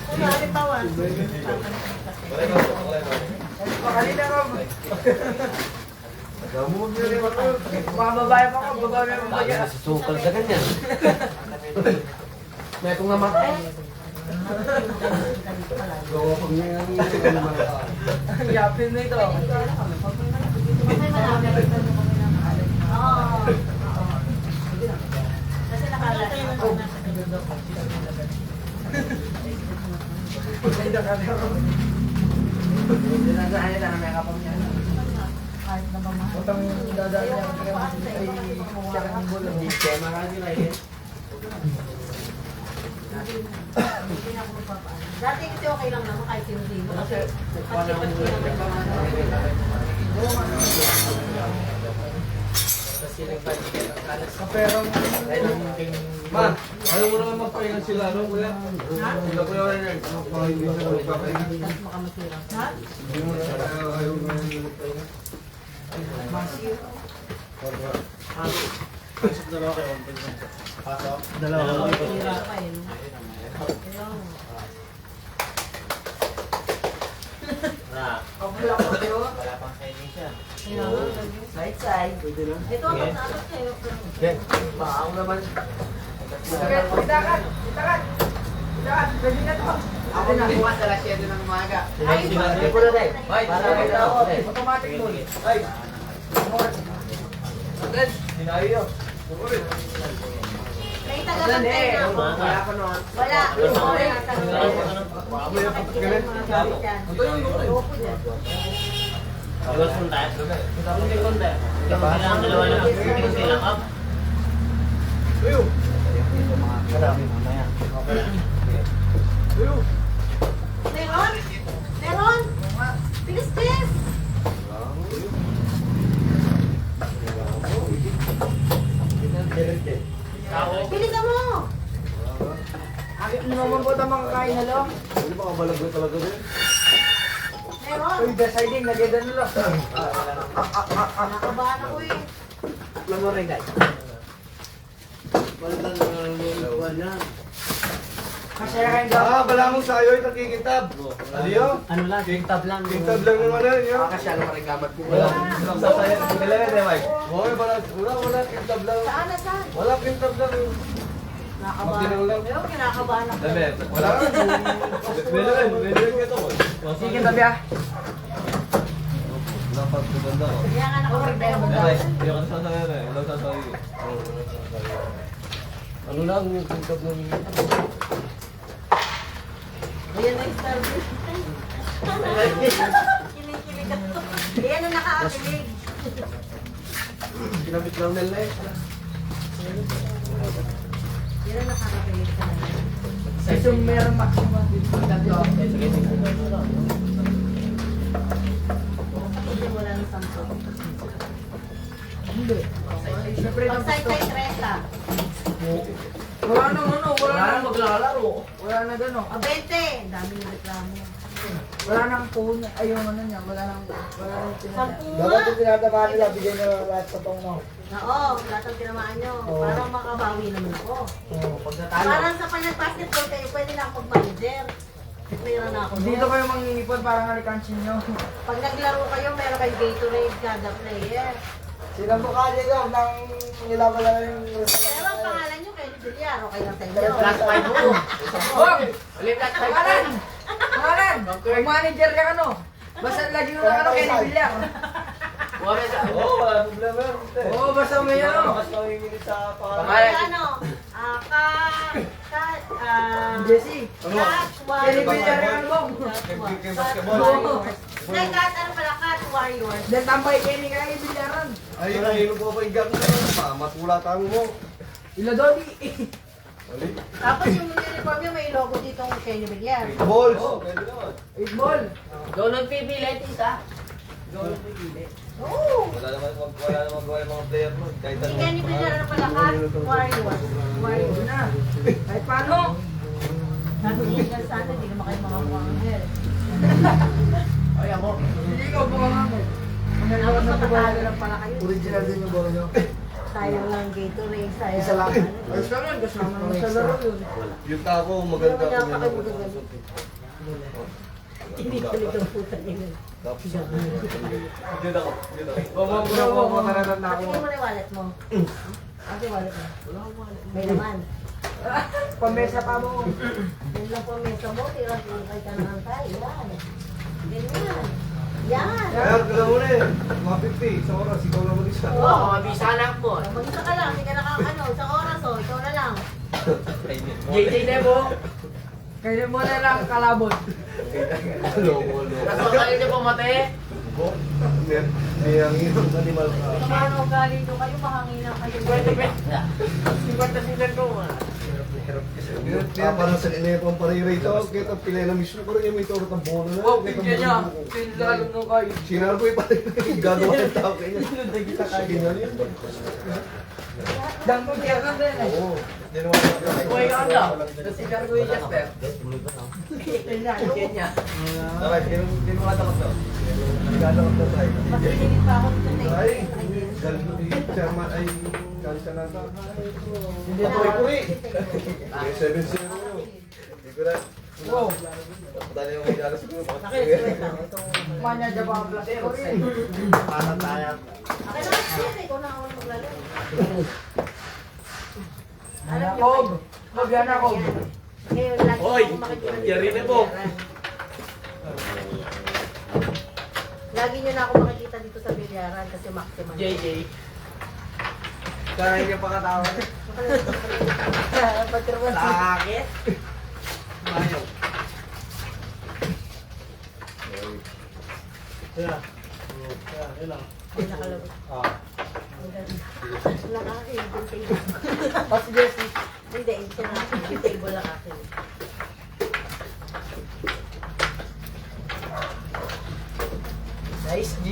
Kung halimbawa. Wala na, wala na. Pakalina ko. Damo mo niya rin ako. Mga babae pa ko. Babae mo ba yan? Susukal sa ganyan. May kung naman. Gawa pag niya yung Ang yapin na ito. Kung may malapit. Oo. Kasi nakalala. Dinasahan na may kapam niya. Kahit na mamahal. Utang dadaan niya ay siya ng bulo. Hindi siya marami na yun. Hindi na ako magpapaano. Dati kasi okay lang naman kahit sino-sino. Kasi Kasi pag Pero Man, ayaw mo naman magpahinga sila, no? Kuya? Sila kuya wala na. Hindi siya magpapahinga. makamasira. Ha? Ayaw mo naman magpahinga. dalawa. Masira pa eh. Ayun. wala ko kayo. Ayun. Side side. Ito ang pagsasabi kayo. Baka ako naman. Itakan! Itakan! Itakan! Pwede na to. Ako na bukas alas 7 ng umaga. Ay, Hindi ko na tayo. Ay, para ito ako. Automatic mo. Ay. Agad. Dinayo yun. may taga-bantay na ako. Wala pa noon. Wala. Wala. Mamaya pa galit. Ito yung lukay. Tapos punta. Hindi punta. Kailangan dalawa lang. Hindi silang up. Tuyo. Marami mamaya. Tuyo. Meron? Meron? Bilis, bilis! Bilisan mo! Naman po tamang kain na lang. Hindi ba kabalag na talaga rin? Meron! Uy, deciding, nagagano lang. Nakabahan ako eh. Takla mo rin guys. Masaya kayo daw. Ah, bala mong sayo yung nakikitab. Aliyo? Ano lang, kintab lang. Kitab lang naman yan, yun. Kasi ano rin gamat ko. Wala. Sasaya. Kailangan na, Mike. Okay, wala. Kitab lang. Saan na saan? Wala, kitab lang. Nakabahan. Magdinang lang. Pero kinakabahan ako. Wala. Meron ka to. Sige, tabi ah. Dapat maganda ko. Kaya nga nakaprepare mo daw. Hindi ako sasaya na eh. Wala sasaya. Ano lang yung kitab ng... Ayan na yung service. Kilig-kilig ako. Ayan na nakaakilig. Kinabit lang nila eh. Yan na nakakakilig ka na. Sa isang meron maximum. Tatlo. Hindi wala ng sampo. Siyempre, Pag say-say 30. wala nang maglalaro. Wala na gano'n. O 20. Dami ng reklamo. Wala nang phone. Ay, yung ano niya. Wala nang Sampu Dapat nga. yung tinatamaan nila, bigyan nila lahat sa tong no. Oo, lahat ang tinamaan nyo. Parang makabawi naman ako. pag natalo. Parang sa panag-basketball kayo, pwede na ako mag-manager. Mayroon na ako. no? Dito kayo mangingipon parang alikansin nyo. Pag naglaro kayo, meron kayong Gatorade kada player. Sinambuka nila ng nilaban na yung Pero ang pangalan nyo, Kenny Villar, o kayo sa inyo. Last five mo. Oh! Ulit last five. Pangalan! Mag-manager ka ano? Basta lagi mo lang ano kay Villar. Oo, wala problema yan. Oo, basta may ano. Mas nanginginig sa pangalan. Kaya ano, Jesse. Kenny Villar yung ano mo. Kay basketball. Kat, ano pala, Cat Warriors. Dahil tambay Kenny kaya yung Villaran. Ay, nahilo po pa igap na naman. Matula tango mo. Iladoni. Ali. Tapos yung uniform nyo, may logo dito ng Kenny Villar. Balls. Oo, pwede naman. 8 ball. Donald pipili, isa. Oo. Wala naman gawa yung mga player mo. Kahit Si ano. Kenny Villar, ano pala, Cat Warriors. Warriors. Na. Kahit paano. Sabi nga sana, hindi naman kayo makakuha. Ay ako. Hindi ko po nga mo. Tapos matatalo lang pala kayo. original din yung bolo nyo. Sayang lang Gatorade, sayang. Isa lang. Ayos ka nun, kasama naman sa laro yun. Yung tako, maganda Hindi ko naman yan. ako magaganda. Hindi ko nito puta niya. Tapos, dito ako. Mataranan na ako. Patingin mo na yung wallet mo. Ano yung wallet mo? May laman. Pamesa pa mo. Yan lang po ang mesa mo, tira-tira ka na antay. Yan. Ganyan. Yan. Kaya, kailan mo na eh. Mga 50, sa oras, ikaw na mag-isa. Oo. mabisa lang po. Mag-isa ka lang, hindi ka nakakano. Sa oras o, ikaw na lang. JJ Nebo. Kaya mo na lang kalabot. Loko. Kasama kayo po mate. May ang hirap na animal ka. Kumano ugali nyo kayo, mahanginan kayo. 50 season ko. Parang sa inepang paririto, kita pila na mismo ko rin yung may turot ng bono na. Wow, pigyan niya. Pinlalo nung kayo. Sinar ko yung paririto, gagawa ng tao kanya. Sinar yun. Dangko siya ka din eh. Oo. Buhay ka daw. Nasigar ko yung Jasper. Kenya. Dapat, hindi mo katakot daw. Nagkataot na tayo. Mas pinigit pa ako dito na Ay, chairman ay kansa na ito. Hindi ito ay puri. May 7-0 yun. Hindi ko na. Wow. Dali yung may alas ko. Nakilala lang. Itong... Manya Java Platero. Para tayo. Akin na kasi, ikaw na ako maglalaro. Alam niyo Kob. kayo. Kob yan ako. Ngayon, lagi Hoy, ako makikita dito yari sa na po. Villar. Lagi nyo na ako makikita dito sa Villaran kasi maximum. JJ. Kaya niya pa katawa. Pagtrawan Sakit. Mayo. Ay, nakalabot. Wala ka akin, yung table. Pas Jesse. Hindi, ito na akin. Yung table lang akin. Nice G.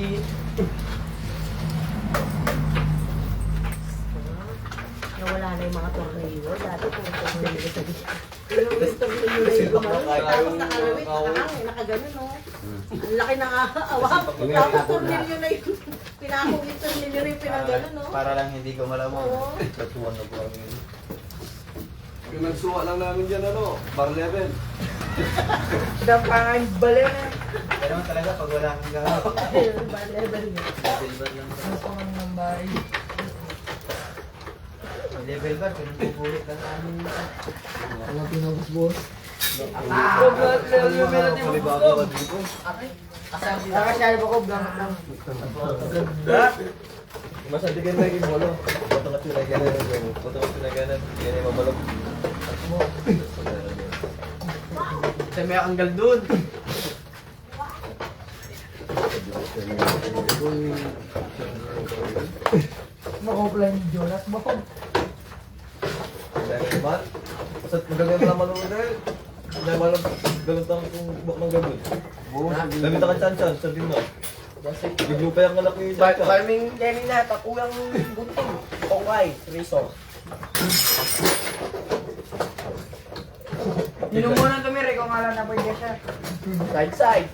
Nawala na yung mga tornilyo. Dati kung tornilyo sa yung tornilyo na yung gumawin. Tapos nakalawit, nakaganon, no? Ang laki ng awap. Tapos tornilyo na yun. pinakong ninyo rin pinagano, no? Para lang hindi ko malamang. Oo. Katuan na po kami. Yung nagsuwa lang namin dyan, ano, bar level. Dampangan balik na. Pero talaga pag wala kang gawin. Bad level niya. Level bar lang. Ano pa man ng bahay? Level bar, pinagpupulit lang namin. Ang pinabos boss. Palibago ka dito. Nakasyari ko gamit lang. Masadigan na yung bolo. Foto ka pinaganan. Foto ka pinaganan. Yan yung mabalog. Kasi may anggal dun. Makopla yung Jonas mo. Dahil naman. Basta magaganda naman naman dahil. Dahil malam, ganun tayo kung buk ng gabon. Gamit ka chan-chan, sabihin mo. Biglo pa yung anak ni chan-chan. Farming Jenny na, takulang gunting. Okay, resource. Minumunan tumiri kung alam na pwede siya. Side side.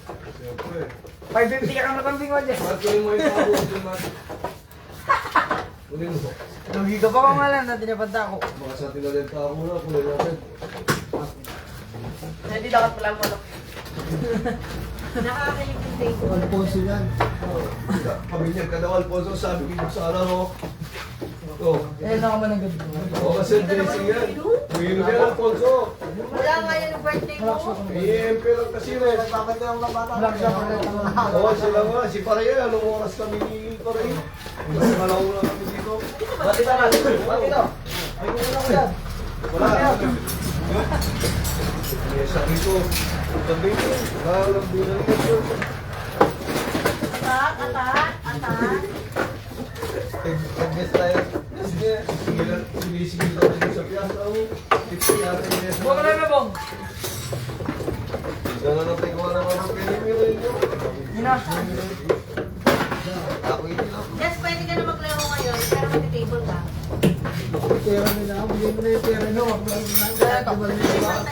550 ka kang nakambing mo dyan. Kunin mo yung mga buhok yung mga. Kunin mo. Lugi ka pa kung alam na tinapanta ako. Mga sa tinalenta ako na, kunin natin. Hindi dapat pala mo. Nakakakilig yung table. Alfonso yan. Pamilya ka daw, Alfonso, sabi ko sa araw ko. Oh. Eh, nakaman ng gabi. Oo, kasi dressing yan. Umiinom yan, Alfonso. Wala nga yan yung birthday mo. EMP lang kasi rin. Nagpapantay ang mga bata. Vlog siya pa rin. Oo, sila nga. Si Paray, anong oras kami ni Paray? Kasi malaw na kami dito. Mati na lang. Mati na. Ay, kung wala ko yan. Wala. Yes, sabi ko. Sabi ko, lalambing na rin yun. Atak. Nag-guess tayo. Sinisingil natin sa piyasa mo. Tipsi natin yes. Buwan na na, Bong. Gano'n ang tingwa naman ang pinimiro ninyo. Ina. Ako hindi lang. Yes, pwede ka na maglaro ngayon, pero mag-table ka. Yung pera nila. Bigyan mo na yung pera nyo. Wag mo na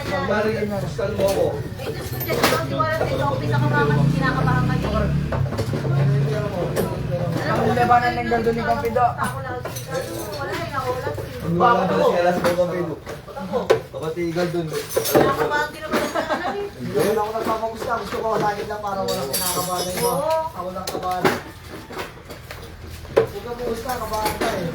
Pagmari, pastal mo ako. Eh, Diyos ko, Diyos ko, di wala sa office ako naman, kinakabahan ka niya. Ang lebanan ng galdo ni Campido. Ako lang, wala eh, nakulat eh. Pag wala ba siya, alas mo kang pilo. Kapatigal dun. Kinakabahan din naman sa alam eh. Hindi ako nagpapagusta. Gusto ko lagi lang para walang kinakabahan na iba. Oo. Ako lang kabahan. Huwag ka pugusta, kabahan ka eh.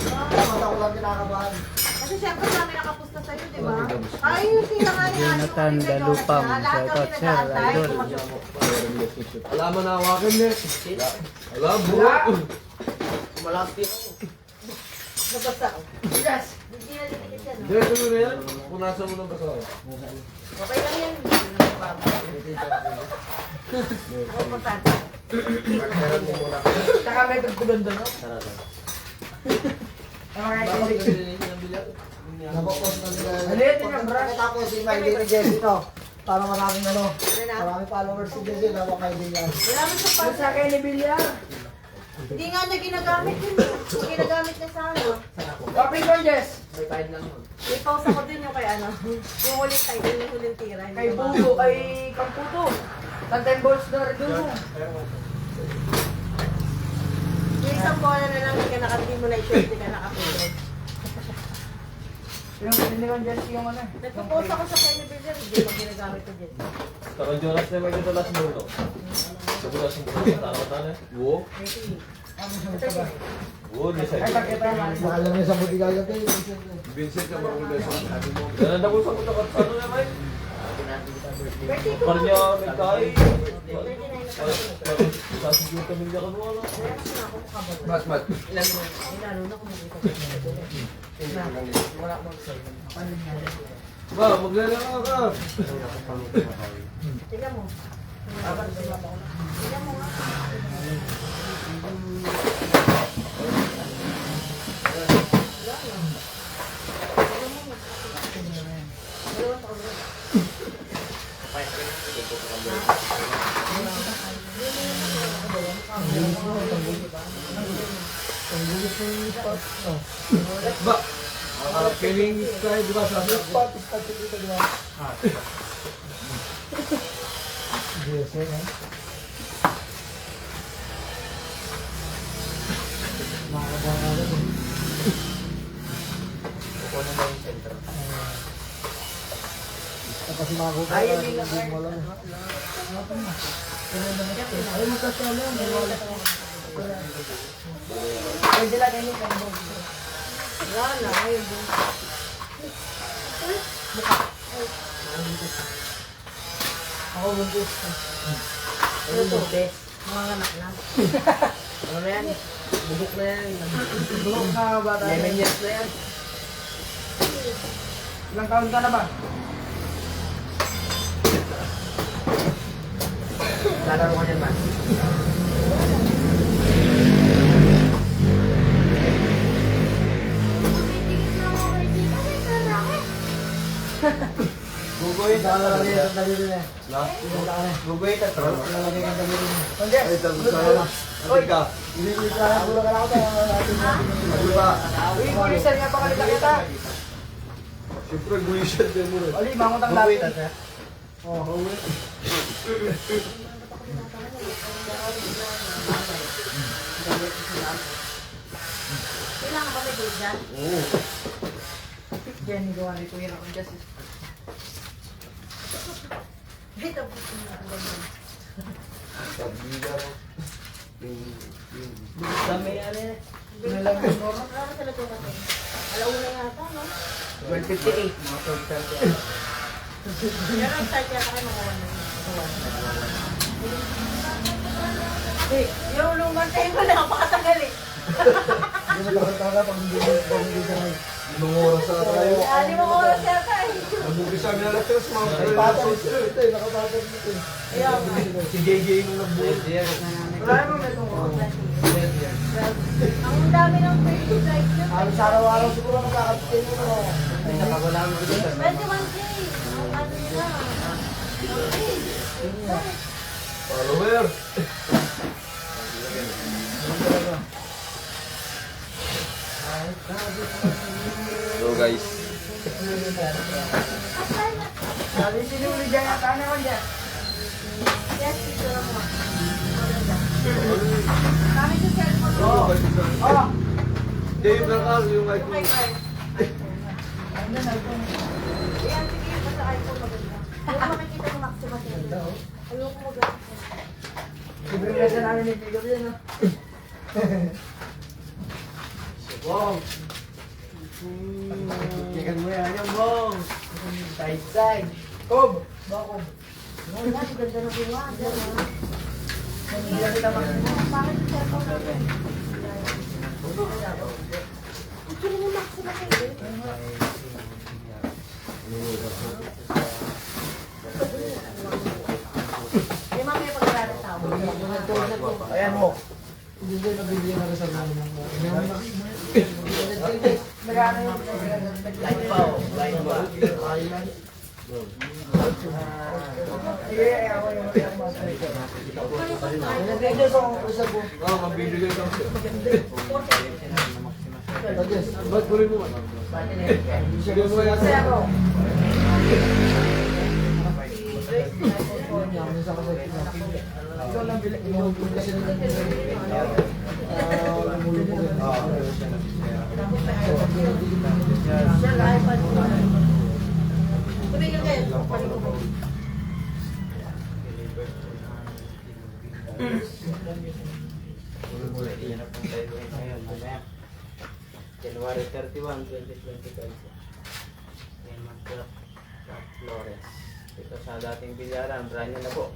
Dapat ako lang kinakabahan. Kasi syempre kami nakapusta sa'yo, di ba? Ay, yung sila nga ni Ate Jonathan Olivia Dalupang, Jonas, lahat shoutout, kami sir, nag-aantay, idol. kumasok. Alam mo na hawakan niya. Alam mo. Malaki ako. Nabasa ko. Yes. Hindi na dikit yan. no? Diretso mo na yan. Punasan mo ng basahin. Okay lang yan. Importante. Saka may tagpugan doon, no? Alright, Napapos na nila. Ano yun, yung brush? Tapos si Miley ni Jessie to. Para maraming ano. Ano na? Maraming followers si Jessie. Napakaibigan. Wala man sa Yung sa akin ni Bilyar. Hindi nga niya ginagamit yun. eh. Ginagamit niya sa ano. Copy ko, Jess. May tide lang yun. May pause ako din yung kay ano. Yung huling title, yung huling tira. hindi Kay ko Puto, kay Kamputo. Sa 10 balls na rin doon. Yung isang bola na lang, hindi ka nakabili mo na i-shirt, hindi ka nakapulog. Yung piniliwan Jess yung ano. Nagpo-post ako sa Kenny Bridger, hindi ko ginagamit ko dyan. Karon Jonas na may dito last mulo. Siguro sa mga tao-tao. Wo. Wo, di sa. Ay, pagkita naman. Alam niya sa buti gagawin. Vincent ka mga beso. Ganun na ko sa kuta ka ano na may. Birthday ko. Parnya may kai. 39 na Sa siguro kami ka ano. Mat. Lalo na kung makita ko. Wala mo sa Ba, maglalaka ka. Tingnan mo. Tingnan mo nga. Ba, feeling tayo di ba sabi? makakabahan ka agad. Kukunin mo yung sentro. Tapos makuha Ay, ka, hindi lang. hindi mo alam. Ay, magkasama. Pwede lang ganyan ka mo. Wala na. Ay, Ako buntis. Ano to? mga anak na. Ano na yan? Bubuk na yan. Bulok na bata. 11 years na yan. Ilang taon ka na ba? Lalaro ka dyan ba? Gugoy, nakalagay ang tabi rin eh. Bugay ka, tro. Nakalagay ang tabi rin eh. Hindi. Ay, sabi sa Oy ka. Hindi ko kaya pula ka lang ako tayo. Ano ba? Uy, pulisan nga pa kalita kita. Siyempre, gulisyan din mo rin. Oli, mangutang Bugay dati. ka. Oh, hawi. Kailangan ba may date dyan? Oo. Yan, gawa ni Kuya ng justice. Dito po siya. Sabi ka. Dami yan eh. Ano talaga natin? Alauna yata, no? 12:58. Mga 12:30. Pero ang start yata kayo mga 1. Eh, yung lumantay ko na, napakatagal eh. Hindi mo talaga pag hindi ka na. Ilang oras na tayo. Hindi mo oras yata eh. Nag-umpisa kami na lectures, mga Nakapatag dito eh, nakapatag dito eh. Kaya nga. Si JJ nung nagbuhat. Wala naman may tungkol. Ang dami ng Facebook likes nyo. Halos araw-araw siguro magkakapitin mo no. Ay, nakawala mo dito. 21K. Ang ano nila. Follower. So guys, Sabi sinuli dyan yata naman dyan. Yes, picture mo. Kami sa cellphone mo. Oh! Dave Nakal, yung Yung iPhone. kay Carl. Ayan, sige, basta iPhone maganda. Ayoko makikita ng Maxima sila. Ayoko maganda. Libre na siya namin ni Pico yan, no? Bong! Kikan mo yan yung bong! Side side! Kob! Bakob! Ayan, ganda na bunga. Diyan, ha? Hindi na kita Maxima. Bakit yung cellphone natin? Picture mo Maxima sila. May mamaya pag-aaral tao. Ayan mo! Hindi ko nabibili na rin sa mga Nagano yung light pa oh. Light pa. Ako yung Nag-video sa isa ko. Ah, mabibigay lang siya. Yes. Ba't tuloy mo? Sige mo yan. Kasi ako. Ikaw lang bilang inuhulog kasi ng lumulog ko. Siya, kahit pa rin. Tumigil kayo. January 31, 2025. Raymond Flores. Ito sa dating bilyaran, brand new na po.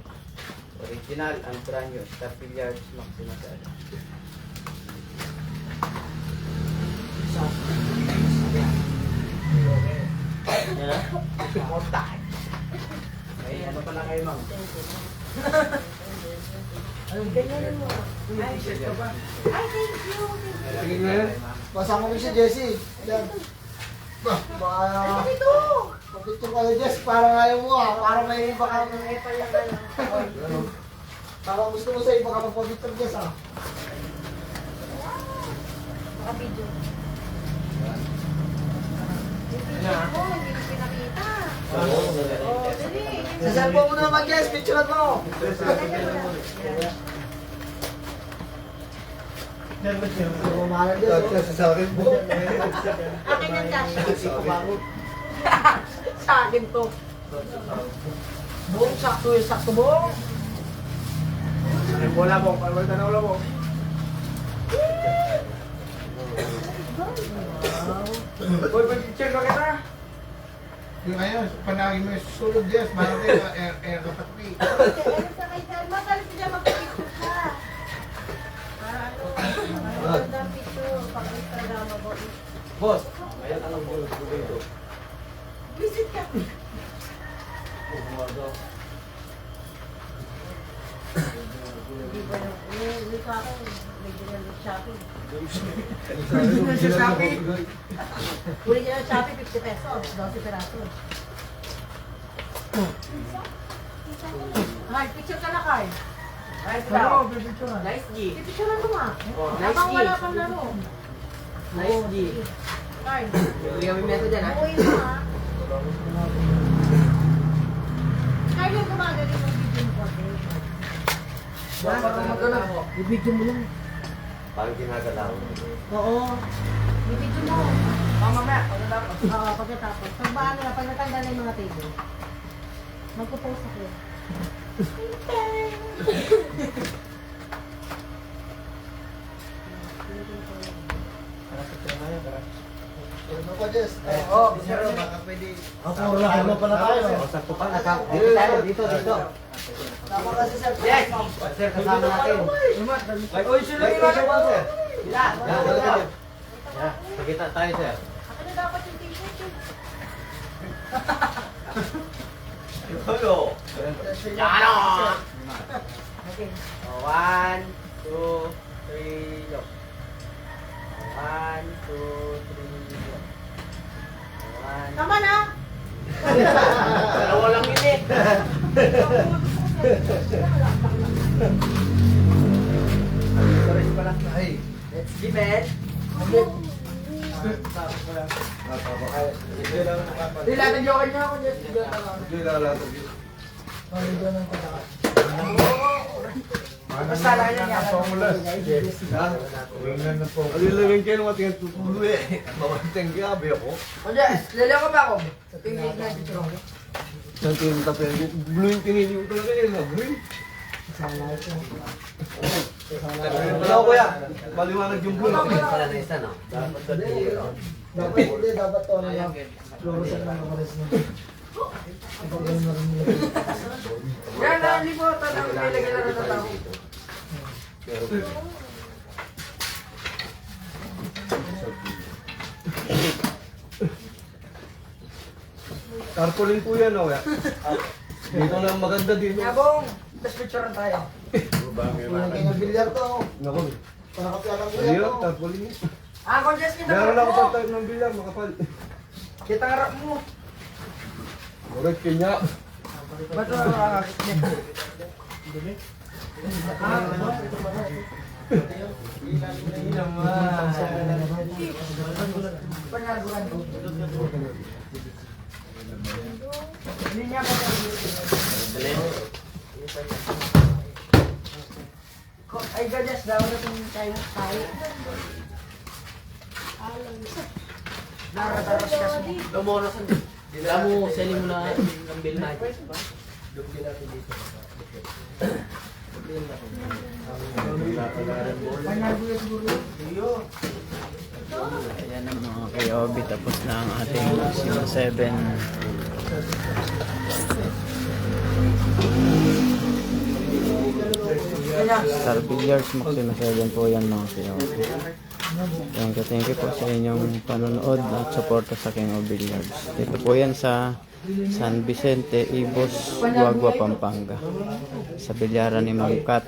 Original and brand new. Star Billiards Maxima Sala. Ay, ano pala kayo, ma'am? Ganyan mo. Ay, shit ka ba? Ay, thank you. Tingin nga yan. Pasama ko si Jessie. Yan. Baka... Ito. Pagkitong kayo, Jess, parang ayaw mo ah. Parang may iba ka. Ay, pala ano. Parang gusto mo sa iba ka magpapicture, Jess ah. Naka-video. Ako, hindi ko pinakita. Oh, dali. Sa cellphone mo naman, Jess, picturean mo. Mamahalan din. Tapos sa akin po. Akin ang cash. Sa akin to. Buong sakto yung sakto buong. Wala mo, palwala na wala mo. Boy, pag-picture ba kita? Yung ayun, panagin mo yung susunod, yes. Parang kayo, kapatid. Magalit siya mag-picture ka. Para ano, magandang picture. Pag-Instagram mo. Boss, ayan ang boss ko dito. Visit ka. Hindi pa ako. Medyo na shopping. Sa Shopee. Huli niya ng Shopee, 50 pesos. 12 peraso. Carl, picture ka na, Carl. Nice Ano, daw. pipicture na. Nice G. Picture na mo nga. Oh, nice Habang G. wala pang laro. Nice G. Carl, Bigyan kami mesa dyan, ha? buuin mo ha. Carl, yung gumagaling ng video mo konti. I-video mo lang. Parang ginagalaw. Oo. I-video mo. Mamaya, pagkatapos. Oo, pagkatapos. Pag ba, ano na, pag natanggal na yung mga table, magpo-post ako. Ano pa, Jess? Oo, picture mo. Baka pwede. Puro lang, ano pala tayo? Sakto pa, dito tayo, dito. Tama kasi, sir. Yes! Sir, kasama natin. Ay, oy, sino yung mga mo, sir? Bila. Yeah, pagkita tayo, sir. Ako na dapat yung t-shirt yun. Hello. Yan o! Okay. 1, 2, 3, go. 1, 2, 3, go. 1, Tama na! Dalawa lang yun eh. Sorry pala. Ay. Let's give it. Hindi natin joke niya ako. Just joke lang. Hindi lalatag yun. Basta lang yan. Alilagay kayo ng ating tutulo eh. Mawanteng gabi ako. Kuya, lalaw ko ba ako? Sa tingin na dito. Saan tingin tapos blue yung pinili ko talaga yun. Green. Wala ko kuya. Maliwanag yung blue. Pala na isa, no? Dapat hindi, dapat to ano lang. Fluorescent lang ako rin. Kapag ganun na rin nila. Yan na, hindi po. Tanong nilagay lang na tao. Tarpaulin po yan, kuya. Dito lang maganda dito. Yabong, tapos picture tayo. Pinagay ng bilyar to. Nako. Para kapya ng Ano bilyar yun? to. Tarpaulin yun. Ah, kung just kita Meron ako mo. sa type ng bilyar, makapal. Kita nga mo. Correct kanya. Ba't Panaguan ko. Hindi niya ba ay gajas daw na kung tayo tayo. Narataros kasi. Lumonos ang mo, selling mo na ang bill na. Panaguan siguro. Ayan ang mga kayobi, tapos na ang ating Maxima 7. Star Billiards Maxima 7 po yan mga kayobi. Thank you po sa inyong panonood at suporta sa King of Billiards. Dito po yan sa San Vicente, Ibos, Guagua, Pampanga. Sa bilyaran ni Ma'am Kat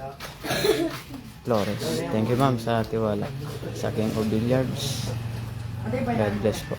Flores. Thank you ma'am sa tiwala sa King of Billiards. God bless po.